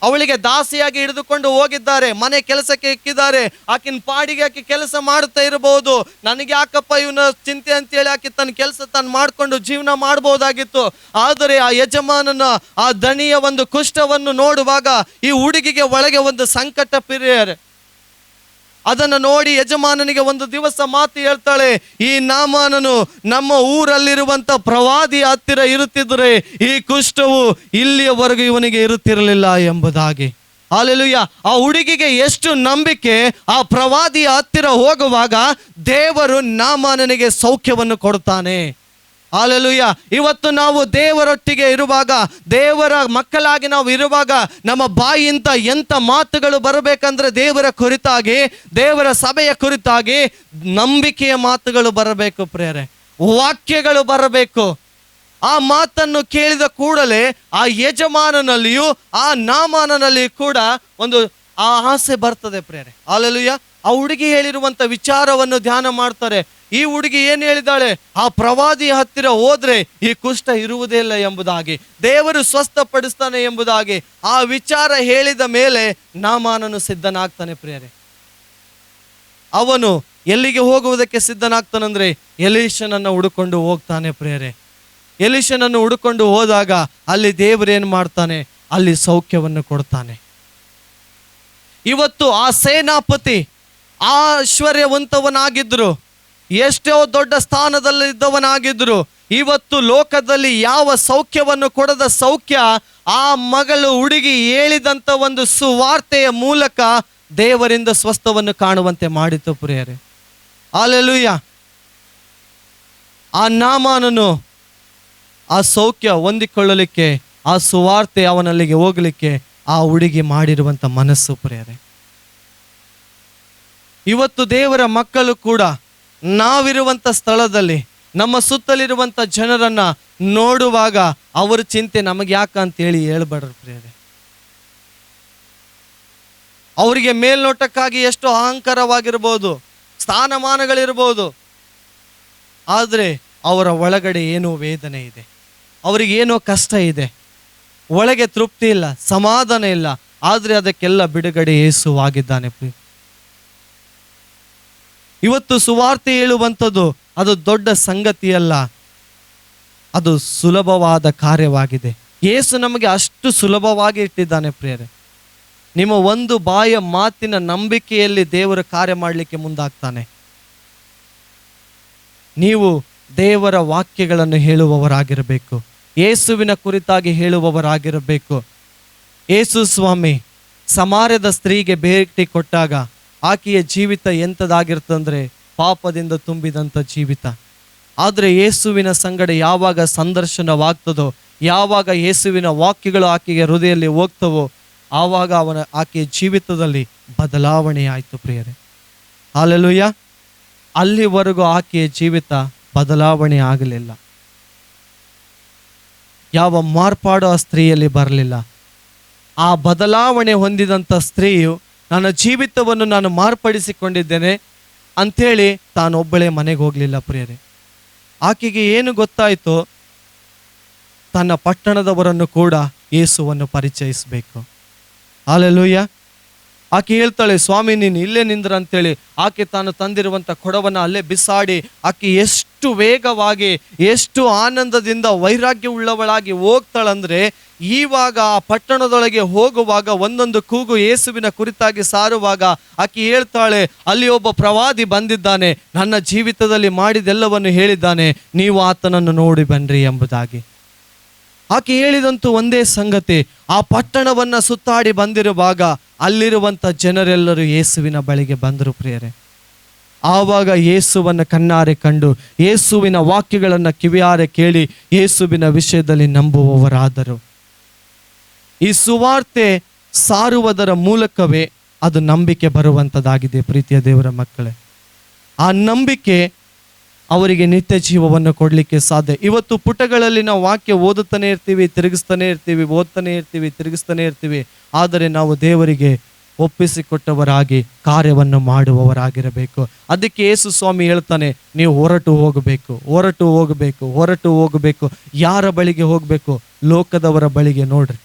ಅವಳಿಗೆ ದಾಸಿಯಾಗಿ ಹಿಡಿದುಕೊಂಡು ಹೋಗಿದ್ದಾರೆ, ಮನೆ ಕೆಲಸಕ್ಕೆ ಇಕ್ಕಿದ್ದಾರೆ, ಆಕಿನ ಪಾಡಿಗೆ ಆಕೆ ಕೆಲಸ ಮಾಡ್ತಾ ಇರಬಹುದು. ನನಗೆ ಯಾಕಪ್ಪ ಇವನ ಚಿಂತೆ ಅಂತೇಳಿ ಆಕೆ ತನ್ನ ಕೆಲಸ ತಾನು ಮಾಡಿಕೊಂಡು ಜೀವನ ಮಾಡಬಹುದಾಗಿತ್ತು. ಆದರೆ ಆ ಯಜಮಾನನ ಆ ದಣಿಯ ಒಂದು ಕುಷ್ಠವನ್ನು ನೋಡುವಾಗ ಈ ಹುಡುಗಿಗೆ ಒಳಗೆ ಒಂದು ಸಂಕಟ ಪ್ರಿಯರೇ. ಅದನ್ನು ನೋಡಿ ಯಜಮಾನನಿಗೆ ಒಂದು ದಿವಸ ಮಾತು ಹೇಳ್ತಾಳೆ, ಈ ನಾಮಾನನು ನಮ್ಮ ಊರಲ್ಲಿರುವಂತ ಪ್ರವಾದಿ ಹತ್ತಿರ ಇರುತ್ತಿದ್ರೆ ಈ ಕುಷ್ಠವು ಇಲ್ಲಿಯವರೆಗೂ ಇವನಿಗೆ ಇರುತ್ತಿರಲಿಲ್ಲ ಎಂಬುದಾಗಿ. ಹಲ್ಲೆಲೂಯಾ. ಆ ಹುಡುಗಿಗೆ ಎಷ್ಟು ನಂಬಿಕೆ, ಆ ಪ್ರವಾದಿಯ ಹತ್ತಿರ ಹೋಗುವಾಗ ದೇವರು ನಾಮಾನನಿಗೆ ಸೌಖ್ಯವನ್ನು ಕೊಡ್ತಾನೆ. ಹಲ್ಲೆಲೂಯಾ. ಇವತ್ತು ನಾವು ದೇವರೊಟ್ಟಿಗೆ ಇರುವಾಗ, ದೇವರ ಮಕ್ಕಳಾಗಿ ನಾವು ಇರುವಾಗ ನಮ್ಮ ಬಾಯಿಯಿಂದ ಎಂಥ ಮಾತುಗಳು ಬರಬೇಕಂದ್ರೆ ದೇವರ ಕುರಿತಾಗಿ, ದೇವರ ಸಭೆಯ ಕುರಿತಾಗಿ ನಂಬಿಕೆಯ ಮಾತುಗಳು ಬರಬೇಕು ಪ್ರಿಯರೇ. ವಾಕ್ಯಗಳು ಬರಬೇಕು. ಆ ಮಾತನ್ನು ಕೇಳಿದ ಕೂಡಲೇ ಆ ಯಜಮಾನನಲ್ಲಿಯೂ ಆ ನಾಮಾನನಲ್ಲಿಯೂ ಕೂಡ ಒಂದು ಆ ಆಸೆ ಬರ್ತದೆ ಪ್ರಿಯರೇ. ಹಲ್ಲೆಲೂಯಾ. ಆ ಹುಡುಗಿ ಹೇಳಿರುವಂತ ವಿಚಾರವನ್ನು ಧ್ಯಾನ ಮಾಡ್ತಾರೆ. ಈ ಹುಡುಗಿ ಏನ್ ಹೇಳಿದಾಳೆ, ಆ ಪ್ರವಾದಿ ಹತ್ತಿರ ಹೋದ್ರೆ ಈ ಕುಷ್ಠ ಇರುವುದೇ ಇಲ್ಲ ಎಂಬುದಾಗಿ, ದೇವರು ಸ್ವಸ್ಥಪಡಿಸ್ತಾನೆ ಎಂಬುದಾಗಿ ಆ ವಿಚಾರ ಹೇಳಿದ ಮೇಲೆ ನಾಮಾನನು ಸಿದ್ಧನಾಗ್ತಾನೆ ಪ್ರಿಯರೇ. ಅವನು ಎಲ್ಲಿಗೆ ಹೋಗುವುದಕ್ಕೆ ಸಿದ್ಧನಾಗ್ತಾನಂದ್ರೆ ಎಲೀಷನನ್ನು ಹುಡುಕೊಂಡು ಹೋಗ್ತಾನೆ ಪ್ರಿಯರೇ. ಎಲೀಷನನ್ನು ಹುಡುಕೊಂಡು ಹೋದಾಗ ಅಲ್ಲಿ ದೇವರೇನು ಮಾಡ್ತಾನೆ, ಅಲ್ಲಿ ಸೌಖ್ಯವನ್ನು ಕೊಡ್ತಾನೆ. ಇವತ್ತು ಆ ಸೇನಾಪತಿ ಐಶ್ವರ್ಯವಂತವನಾಗಿದ್ರು, ಎಷ್ಟೋ ದೊಡ್ಡ ಸ್ಥಾನದಲ್ಲಿದ್ದವನಾಗಿದ್ರು, ಇವತ್ತು ಲೋಕದಲ್ಲಿ ಯಾವ ಸೌಖ್ಯವನ್ನು ಕೊಡದ ಸೌಖ್ಯ ಆ ಮಗಳು ಹುಡುಗಿ ಹೇಳಿದಂತ ಒಂದು ಸುವಾರ್ತೆಯ ಮೂಲಕ ದೇವರಿಂದ ಸ್ವಸ್ಥವನ್ನು ಕಾಣುವಂತೆ ಮಾಡಿತು ಪ್ರಿಯರೇ. ಹಲ್ಲೆಲೂಯಾ. ಆ ನಾಮಾನನು ಆ ಸೌಖ್ಯ ಹೊಂದಿಕೊಳ್ಳಲಿಕ್ಕೆ, ಆ ಸುವಾರ್ತೆ ಅವನಲ್ಲಿಗೆ ಹೋಗಲಿಕ್ಕೆ ಆ ಹುಡುಗಿ ಮಾಡಿರುವಂತ ಮನಸ್ಸು ಪ್ರಿಯರೇ. ಇವತ್ತು ದೇವರ ಮಕ್ಕಳು ಕೂಡ ನಾವಿರುವಂತ ಸ್ಥಳದಲ್ಲಿ ನಮ್ಮ ಸುತ್ತಲಿರುವಂಥ ಜನರನ್ನ ನೋಡುವಾಗ ಅವ್ರ ಚಿಂತೆ ನಮಗೆ ಯಾಕಂತೇಳಿ ಹೇಳ್ಬೇಡ್ರಿ ಪ್ರಿಯರೇ. ಅವರಿಗೆ ಮೇಲ್ನೋಟಕ್ಕಾಗಿ ಎಷ್ಟು ಅಹಂಕಾರವಾಗಿರ್ಬೋದು, ಸ್ಥಾನಮಾನಗಳಿರ್ಬೋದು, ಆದರೆ ಅವರ ಒಳಗಡೆ ಏನೋ ವೇದನೆ ಇದೆ, ಅವರಿಗೇನೋ ಕಷ್ಟ ಇದೆ, ಒಳಗೆ ತೃಪ್ತಿ ಇಲ್ಲ, ಸಮಾಧಾನ ಇಲ್ಲ. ಆದರೆ ಅದಕ್ಕೆಲ್ಲ ಬಿಡುಗಡೆ ಯೇಸುವಾಗಿದ್ದಾನೆ. ಇವತ್ತು ಸುವಾರ್ತೆ ಹೇಳುವಂಥದ್ದು ಅದು ದೊಡ್ಡ ಸಂಗತಿಯಲ್ಲ, ಅದು ಸುಲಭವಾದ ಕಾರ್ಯವಾಗಿದೆ. ಯೇಸು ನಮಗೆ ಅಷ್ಟು ಸುಲಭವಾಗಿ ಇಟ್ಟಿದ್ದಾನೆ ಪ್ರಿಯರೇ. ನಿಮ್ಮ ಒಂದು ಬಾಯ ಮಾತಿನ ನಂಬಿಕೆಯಲ್ಲಿ ದೇವರ ಕಾರ್ಯ ಮಾಡಲಿಕ್ಕೆ ಮುಂದಾಗ್ತಾನೆ. ನೀವು ದೇವರ ವಾಕ್ಯಗಳನ್ನು ಹೇಳುವವರಾಗಿರಬೇಕು, ಯೇಸುವಿನ ಕುರಿತಾಗಿ ಹೇಳುವವರಾಗಿರಬೇಕು. ಯೇಸು ಸ್ವಾಮಿ ಸಮಾರ್ಯದ ಸ್ತ್ರೀಗೆ ಭೇಟಿ ಕೊಟ್ಟಾಗ ಆಕೆಯ ಜೀವಿತ ಎಂಥದಾಗಿರ್ತಂದ್ರೆ ಪಾಪದಿಂದ ತುಂಬಿದಂಥ ಜೀವಿತ. ಆದರೆ ಯೇಸುವಿನ ಸಂಗಡ ಯಾವಾಗ ಸಂದರ್ಶನವಾಗ್ತದೋ, ಯಾವಾಗ ಯೇಸುವಿನ ವಾಕ್ಯಗಳು ಆಕೆಯ ಹೃದಯದಲ್ಲಿ ಹೋಗ್ತವೋ, ಆವಾಗ ಆಕೆಯ ಜೀವಿತದಲ್ಲಿ ಬದಲಾವಣೆ ಆಯಿತು ಪ್ರಿಯರೇ. ಹಲ್ಲೆಲೂಯಾ. ಅಲ್ಲಿವರೆಗೂ ಆಕೆಯ ಜೀವಿತ ಬದಲಾವಣೆ ಆಗಲಿಲ್ಲ, ಯಾವ ಮಾರ್ಪಾಡು ಆ ಸ್ತ್ರೀಯಲ್ಲಿ ಬರಲಿಲ್ಲ. ಆ ಬದಲಾವಣೆ ಹೊಂದಿದಂಥ ಸ್ತ್ರೀಯು ನನ್ನ ಜೀವಿತವನ್ನು ನಾನು ಮಾರ್ಪಡಿಸಿಕೊಂಡಿದ್ದೇನೆ ಅಂಥೇಳಿ ತಾನೊಬ್ಬಳೇ ಮನೆಗೆ ಹೋಗಲಿಲ್ಲ ಪ್ರಿಯರೇ. ಆಕೆಗೆ ಏನು ಗೊತ್ತಾಯಿತು, ತನ್ನ ಪಟ್ಟಣದವರನ್ನು ಕೂಡ ಯೇಸುವನ್ನು ಪರಿಚಯಿಸಬೇಕು. ಹಲ್ಲೆಲೂಯಾ. ಆಕೆ ಹೇಳ್ತಾಳೆ, ಸ್ವಾಮಿ ನೀನು ಇಲ್ಲೇ ನಿಂದ್ರ ಅಂತೇಳಿ ಆಕೆ ತಾನು ತಂದಿರುವಂಥ ಕೊಡವನ್ನು ಅಲ್ಲೇ ಬಿಸಾಡಿ ಆಕೆ ಎಷ್ಟು ವೇಗವಾಗಿ, ಎಷ್ಟು ಆನಂದದಿಂದ ವೈರಾಗ್ಯ ಉಳ್ಳವಳಾಗಿ ಹೋಗ್ತಾಳಂದ್ರೆ, ಈವಾಗ ಆ ಪಟ್ಟಣದೊಳಗೆ ಹೋಗುವಾಗ ಒಂದೊಂದು ಕೂಗು ಯೇಸುವಿನ ಕುರಿತಾಗಿ ಸಾರುವಾಗ ಆಕೆ ಹೇಳ್ತಾಳೆ, ಅಲ್ಲಿ ಒಬ್ಬ ಪ್ರವಾದಿ ಬಂದಿದ್ದಾನೆ, ನನ್ನ ಜೀವಿತದಲ್ಲಿ ಮಾಡಿದೆಲ್ಲವನ್ನು ಹೇಳಿದ್ದಾನೆ, ನೀವು ಆತನನ್ನು ನೋಡಿ ಬನ್ನಿರಿ ಎಂಬುದಾಗಿ. ಆಕೆ ಹೇಳಿದಂತೂ ಒಂದೇ ಸಂಗತಿ, ಆ ಪಟ್ಟಣವನ್ನ ಸುತ್ತಾಡಿ ಬಂದಿರುವಾಗ ಅಲ್ಲಿರುವಂಥ ಜನರೆಲ್ಲರೂ ಯೇಸುವಿನ ಬಳಿಗೆ ಬಂದರು ಪ್ರಿಯರೇ. ಆವಾಗ ಯೇಸುವನ್ನು ಕಣ್ಣಾರೆ ಕಂಡು, ಯೇಸುವಿನ ವಾಕ್ಯಗಳನ್ನು ಕಿವಿಯಾರೆ ಕೇಳಿ ಯೇಸುವಿನ ವಿಷಯದಲ್ಲಿ ನಂಬುವವರಾದರು. ಈ ಸುವಾರ್ತೆ ಸಾರುವುದರ ಮೂಲಕವೇ ಅದು ನಂಬಿಕೆ ಬರುವಂಥದ್ದಾಗಿದೆ ಪ್ರೀತಿಯ ದೇವರ ಮಕ್ಕಳೇ. ಆ ನಂಬಿಕೆ ಅವರಿಗೆ ನಿತ್ಯ ಜೀವವನ್ನು ಕೊಡಲಿಕ್ಕೆ ಸಾಧ್ಯ. ಇವತ್ತು ಪುಟಗಳಲ್ಲಿ ನಾವು ವಾಕ್ಯ ಓದುತ್ತಾನೆ ಇರ್ತೀವಿ, ತಿರುಗಿಸ್ತಾನೆ ಇರ್ತೀವಿ, ಓದ್ತಾನೆ ಇರ್ತೀವಿ, ತಿರುಗಿಸ್ತಾನೆ ಇರ್ತೀವಿ. ಆದರೆ ನಾವು ದೇವರಿಗೆ ಒಪ್ಪಿಸಿಕೊಟ್ಟವರಾಗಿ ಕಾರ್ಯವನ್ನು ಮಾಡುವವರಾಗಿರಬೇಕು. ಅದಕ್ಕೆ ಯೇಸು ಸ್ವಾಮಿ ಹೇಳ್ತಾನೆ, ನೀವು ಹೊರಟು ಹೋಗಬೇಕು, ಹೊರಟು ಹೋಗಬೇಕು, ಹೊರಟು ಹೋಗಬೇಕು. ಯಾರ ಬಳಿಗೆ ಹೋಗಬೇಕು? ಲೋಕದವರ ಬಳಿಗೆ. ನೋಡ್ರಿ,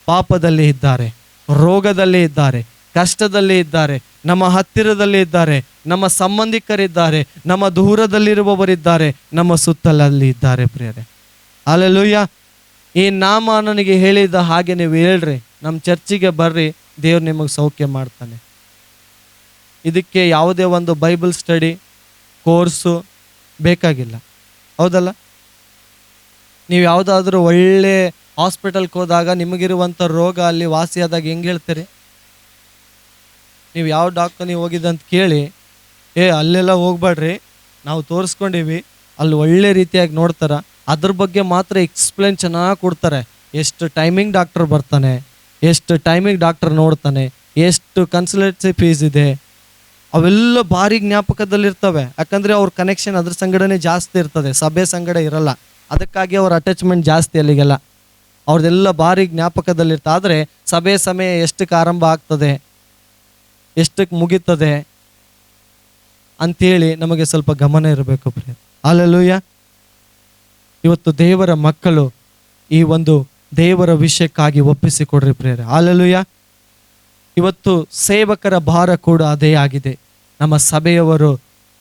ಪಾಪದಲ್ಲಿ ಇದ್ದಾರೆ, ರೋಗದಲ್ಲಿ ಇದ್ದಾರೆ, ಕಷ್ಟದಲ್ಲಿ ಇದ್ದಾರೆ, ನಮ್ಮ ಹತ್ತಿರದಲ್ಲಿ ಇದ್ದಾರೆ, ನಮ್ಮ ಸಂಬಂಧಿಕರಿದ್ದಾರೆ, ನಮ್ಮ ದೂರದಲ್ಲಿರುವವರಿದ್ದಾರೆ, ನಮ್ಮ ಸುತ್ತಲಲ್ಲಿ ಇದ್ದಾರೆ ಪ್ರಿಯರೇ. ಹಲ್ಲೆಲೂಯಾ. ಈ ನಾಮ ನನಗೆ ಹೇಳಿದ ಹಾಗೆ ನೀವು ಹೇಳ್ರಿ, ನಮ್ಮ ಚರ್ಚಿಗೆ ಬರ್ರಿ, ದೇವ್ರು ನಿಮಗೆ ಸೌಖ್ಯ ಮಾಡ್ತಾನೆ. ಇದಕ್ಕೆ ಯಾವುದೇ ಒಂದು ಬೈಬಲ್ ಸ್ಟಡಿ ಕೋರ್ಸು ಬೇಕಾಗಿಲ್ಲ, ಹೌದಲ್ಲ? ನೀವು ಯಾವುದಾದ್ರೂ ಒಳ್ಳೆ ಹಾಸ್ಪಿಟಲ್ಗೆ ಹೋದಾಗ ನಿಮಗಿರುವಂಥ ರೋಗ ಅಲ್ಲಿ ವಾಸಿಯಾದಾಗ ಹೆಂಗೆ ಹೇಳ್ತೀರಿ? ನೀವು ಯಾವ ಡಾಕ್ಟರ್ನಿಗೆ ಹೋಗಿದ್ದಂತ ಕೇಳಿ, ಅಲ್ಲೆಲ್ಲ ಹೋಗ್ಬೇಡ್ರಿ, ನಾವು ತೋರಿಸ್ಕೊಂಡಿವಿ, ಅಲ್ಲಿ ಒಳ್ಳೆ ರೀತಿಯಾಗಿ ನೋಡ್ತಾರೆ, ಅದ್ರ ಬಗ್ಗೆ ಮಾತ್ರ ಎಕ್ಸ್ಪ್ಲೇನ್ ಚೆನ್ನಾಗಿ ಕೊಡ್ತಾರೆ. ಎಷ್ಟು ಟೈಮಿಂಗ್ ಡಾಕ್ಟರ್ ಬರ್ತಾನೆ, ಎಷ್ಟು ಟೈಮಿಂಗ್ ಡಾಕ್ಟರ್ ನೋಡ್ತಾನೆ, ಎಷ್ಟು ಕನ್ಸಲ್ಟೆನ್ಸಿ ಫೀಸ್ ಇದೆ, ಅವೆಲ್ಲ ಭಾರಿ ಜ್ಞಾಪಕದಲ್ಲಿರ್ತವೆ. ಯಾಕಂದರೆ ಅವ್ರ ಕನೆಕ್ಷನ್ ಅದ್ರ ಸಂಗಡನೆ ಜಾಸ್ತಿ ಇರ್ತದೆ, ಸಭೆ ಸಂಗಡ ಇರಲ್ಲ. ಅದಕ್ಕಾಗಿ ಅವ್ರ ಅಟ್ಯಾಚ್ಮೆಂಟ್ ಜಾಸ್ತಿ ಅಲ್ಲಿಗೆಲ್ಲ, ಅವ್ರದ್ದೆಲ್ಲ ಭಾರಿ ಜ್ಞಾಪಕದಲ್ಲಿರ್ತದೆ. ಆದರೆ ಸಭೆ ಸಮಯ ಎಷ್ಟಕ್ಕೆ ಆರಂಭ ಆಗ್ತದೆ, ಎಷ್ಟಕ್ಕೆ ಮುಗಿತದೆ ಅಂಥೇಳಿ ನಮಗೆ ಸ್ವಲ್ಪ ಗಮನ ಇರಬೇಕು ಪ್ರಿಯ. ಹಲ್ಲೆಲೂಯಾ. ಇವತ್ತು ದೇವರ ಮಕ್ಕಳು ಈ ಒಂದು ದೇವರ ವಿಷಯಕ್ಕಾಗಿ ಒಪ್ಪಿಸಿಕೊಡ್ರಿ ಪ್ರಿಯರೇ. ಹಲ್ಲೆಲೂಯಾ. ಇವತ್ತು ಸೇವಕರ ಭಾರ ಕೂಡ ಅದೇ ಆಗಿದೆ, ನಮ್ಮ ಸಭೆಯವರು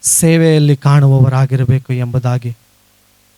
ಸೇವೆಯಲ್ಲಿ ಕಾಣುವವರಾಗಿರಬೇಕು ಎಂಬುದಾಗಿ.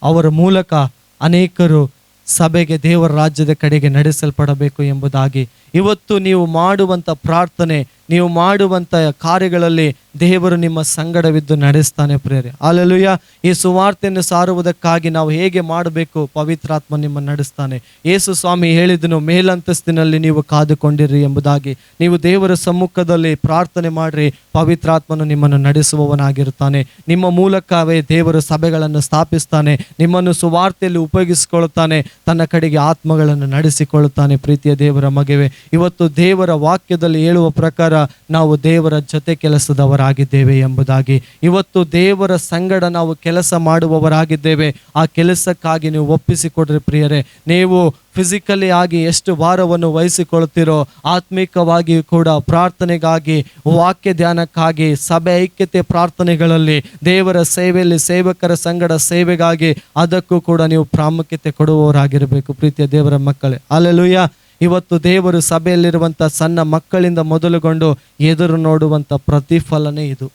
ಅವರ ಮೂಲಕ ಅನೇಕರು ಸಭೆಗೆ, ದೇವರ ರಾಜ್ಯದ ಕಡೆಗೆ ನಡೆಸಲ್ಪಡಬೇಕು ಎಂಬುದಾಗಿ. ಇವತ್ತು ನೀವು ಮಾಡುವಂಥ ಪ್ರಾರ್ಥನೆ, ನೀವು ಮಾಡುವಂಥ ಕಾರ್ಯಗಳಲ್ಲಿ ದೇವರು ನಿಮ್ಮ ಸಂಗಡವಿದ್ದು ನಡೆಸ್ತಾನೆ ಪ್ರಿಯರೇ. ಹಲ್ಲೆಲೂಯಾ. ಈ ಸುವಾರ್ತೆಯನ್ನು ಸಾರುವುದಕ್ಕಾಗಿ ನಾವು ಹೇಗೆ ಮಾಡಬೇಕು? ಪವಿತ್ರಾತ್ಮ ನಿಮ್ಮನ್ನು ನಡೆಸ್ತಾನೆ. ಯೇಸು ಸ್ವಾಮಿ ಹೇಳಿದನು, ಮೇಲಂತಸ್ತಿನಲ್ಲಿ ನೀವು ಕಾದುಕೊಂಡಿರಿ ಎಂಬುದಾಗಿ. ನೀವು ದೇವರ ಸಮ್ಮುಖದಲ್ಲಿ ಪ್ರಾರ್ಥನೆ ಮಾಡಿರಿ, ಪವಿತ್ರಾತ್ಮನು ನಿಮ್ಮನ್ನು ನಡೆಸುವವನಾಗಿರುತ್ತಾನೆ. ನಿಮ್ಮ ಮೂಲಕವೇ ದೇವರ ಸಭೆಗಳನ್ನು ಸ್ಥಾಪಿಸ್ತಾನೆ, ನಿಮ್ಮನ್ನು ಸುವಾರ್ತೆಯಲ್ಲಿ ಉಪಯೋಗಿಸಿಕೊಳ್ಳುತ್ತಾನೆ, ತನ್ನ ಕಡೆಗೆ ಆತ್ಮಗಳನ್ನು ನಡೆಸಿಕೊಳ್ಳುತ್ತಾನೆ. ಪ್ರೀತಿಯ ದೇವರ ಮಗವೇ, ಇವತ್ತು ದೇವರ ವಾಕ್ಯದಲ್ಲಿ ಹೇಳುವ ಪ್ರಕಾರ ನಾವು ದೇವರ ಜೊತೆ ಕೆಲಸದವರಾಗಿದ್ದೇವೆ ಎಂಬುದಾಗಿ. ಇವತ್ತು ದೇವರ ಸಂಗಡ ನಾವು ಕೆಲಸ ಮಾಡುವವರಾಗಿದ್ದೇವೆ. ಆ ಕೆಲಸಕ್ಕಾಗಿ ನೀವು ಒಪ್ಪಿಸಿಕೊಡ್ರಿ ಪ್ರಿಯರೇ. ನೀವು ಫಿಸಿಕಲಿ ಆಗಿ ಎಷ್ಟು ಭಾರವನ್ನು ವಹಿಸಿಕೊಳ್ತೀರೋ, ಆತ್ಮಿಕವಾಗಿ ಕೂಡ ಪ್ರಾರ್ಥನೆಗಾಗಿ, ವಾಕ್ಯ ಧ್ಯಾನಕ್ಕಾಗಿ, ಸಭೆ ಐಕ್ಯತೆ ಪ್ರಾರ್ಥನೆಗಳಲ್ಲಿ, ದೇವರ ಸೇವೆಯಲ್ಲಿ, ಸೇವಕರ ಸಂಗಡ ಸೇವೆಗಾಗಿ ಅದಕ್ಕೂ ಕೂಡ ನೀವು ಪ್ರಾಮುಖ್ಯತೆ ಕೊಡುವವರಾಗಿರಬೇಕು ಪ್ರೀತಿಯ ದೇವರ ಮಕ್ಕಳೇ. ಹಲ್ಲೆಲೂಯಾ. ಇವತ್ತು ದೇವರು ಸಭೆಯಲ್ಲಿರುವಂಥ ಸಣ್ಣ ಮಕ್ಕಳಿಂದ ಮೊದಲುಗೊಂಡು ಎದುರು ನೋಡುವಂಥ ಪ್ರತಿಫಲನೇ ಇದು.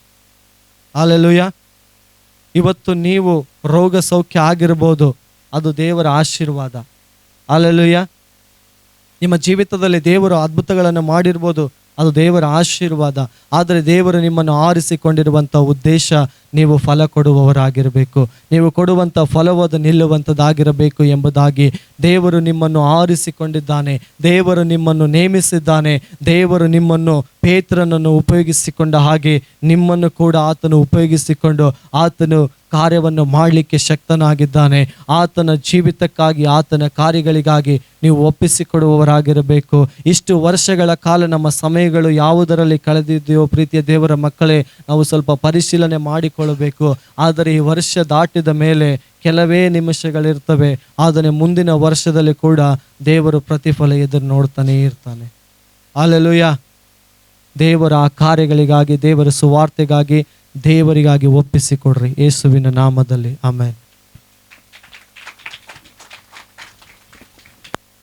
ಹಲ್ಲೆಲೂಯಾ. ಇವತ್ತು ನೀವು ರೋಗ ಸೌಖ್ಯ ಆಗಿರ್ಬೋದು, ಅದು ದೇವರ ಆಶೀರ್ವಾದ. ಹಲ್ಲೆಲೂಯಾ. ನಿಮ್ಮ ಜೀವಿತದಲ್ಲಿ ದೇವರು ಅದ್ಭುತಗಳನ್ನು ಮಾಡಿರ್ಬೋದು, ಅದು ದೇವರ ಆಶೀರ್ವಾದ. ಆದರೆ ದೇವರು ನಿಮ್ಮನ್ನು ಆರಿಸಿಕೊಂಡಿರುವಂಥ ಉದ್ದೇಶ ನೀವು ಫಲ ಕೊಡುವವರಾಗಿರಬೇಕು. ನೀವು ಕೊಡುವಂಥ ಫಲವು ಅದು ನಿಲ್ಲುವಂಥದ್ದಾಗಿರಬೇಕು ಎಂಬುದಾಗಿ ದೇವರು ನಿಮ್ಮನ್ನು ಆರಿಸಿಕೊಂಡಿದ್ದಾನೆ. ದೇವರು ನಿಮ್ಮನ್ನು ನೇಮಿಸಿದ್ದಾನೆ. ದೇವರು ನಿಮ್ಮನ್ನು ಪೇತ್ರನನ್ನು ಉಪಯೋಗಿಸಿಕೊಂಡ ಹಾಗೆ ನಿಮ್ಮನ್ನು ಕೂಡ ಆತನು ಉಪಯೋಗಿಸಿಕೊಂಡು ಆತನು ಕಾರ್ಯವನ್ನು ಮಾಡಲಿಕ್ಕೆ ಶಕ್ತನಾಗಿದ್ದಾನೆ. ಆತನ ಜೀವಿತಕ್ಕಾಗಿ, ಆತನ ಕಾರ್ಯಗಳಿಗಾಗಿ ನೀವು ಒಪ್ಪಿಸಿಕೊಡುವವರಾಗಿರಬೇಕು. ಇಷ್ಟು ವರ್ಷಗಳ ಕಾಲ ನಮ್ಮ ಸಮಯಗಳು ಯಾವುದರಲ್ಲಿ ಕಳೆದಿದೆಯೋ ಪ್ರೀತಿಯ ದೇವರ ಮಕ್ಕಳೇ, ನಾವು ಸ್ವಲ್ಪ ಪರಿಶೀಲನೆ ಮಾಡಿಕೊಳ್ಳಬೇಕು. ಆದರೆ ಈ ವರ್ಷ ದಾಟಿದ ಮೇಲೆ ಕೆಲವೇ ನಿಮಿಷಗಳಿರ್ತವೆ, ಆದರೆ ಮುಂದಿನ ವರ್ಷದಲ್ಲಿ ಕೂಡ ದೇವರು ಪ್ರತಿಫಲ ಎದುರು ನೋಡ್ತಾನೆ ಇರ್ತಾನೆ. ಹಲ್ಲೆಲೂಯಾ. ದೇವರ ಆ ಕಾರ್ಯಗಳಿಗಾಗಿ, ದೇವರ ಸುವಾರ್ತೆಗಾಗಿ, ದೇವರಿಗಾಗಿ ಒಪ್ಪಿಸಿಕೊಡ್ರಿ ಯೇಸುವಿನ ನಾಮದಲ್ಲಿ. ಆಮೆನ್.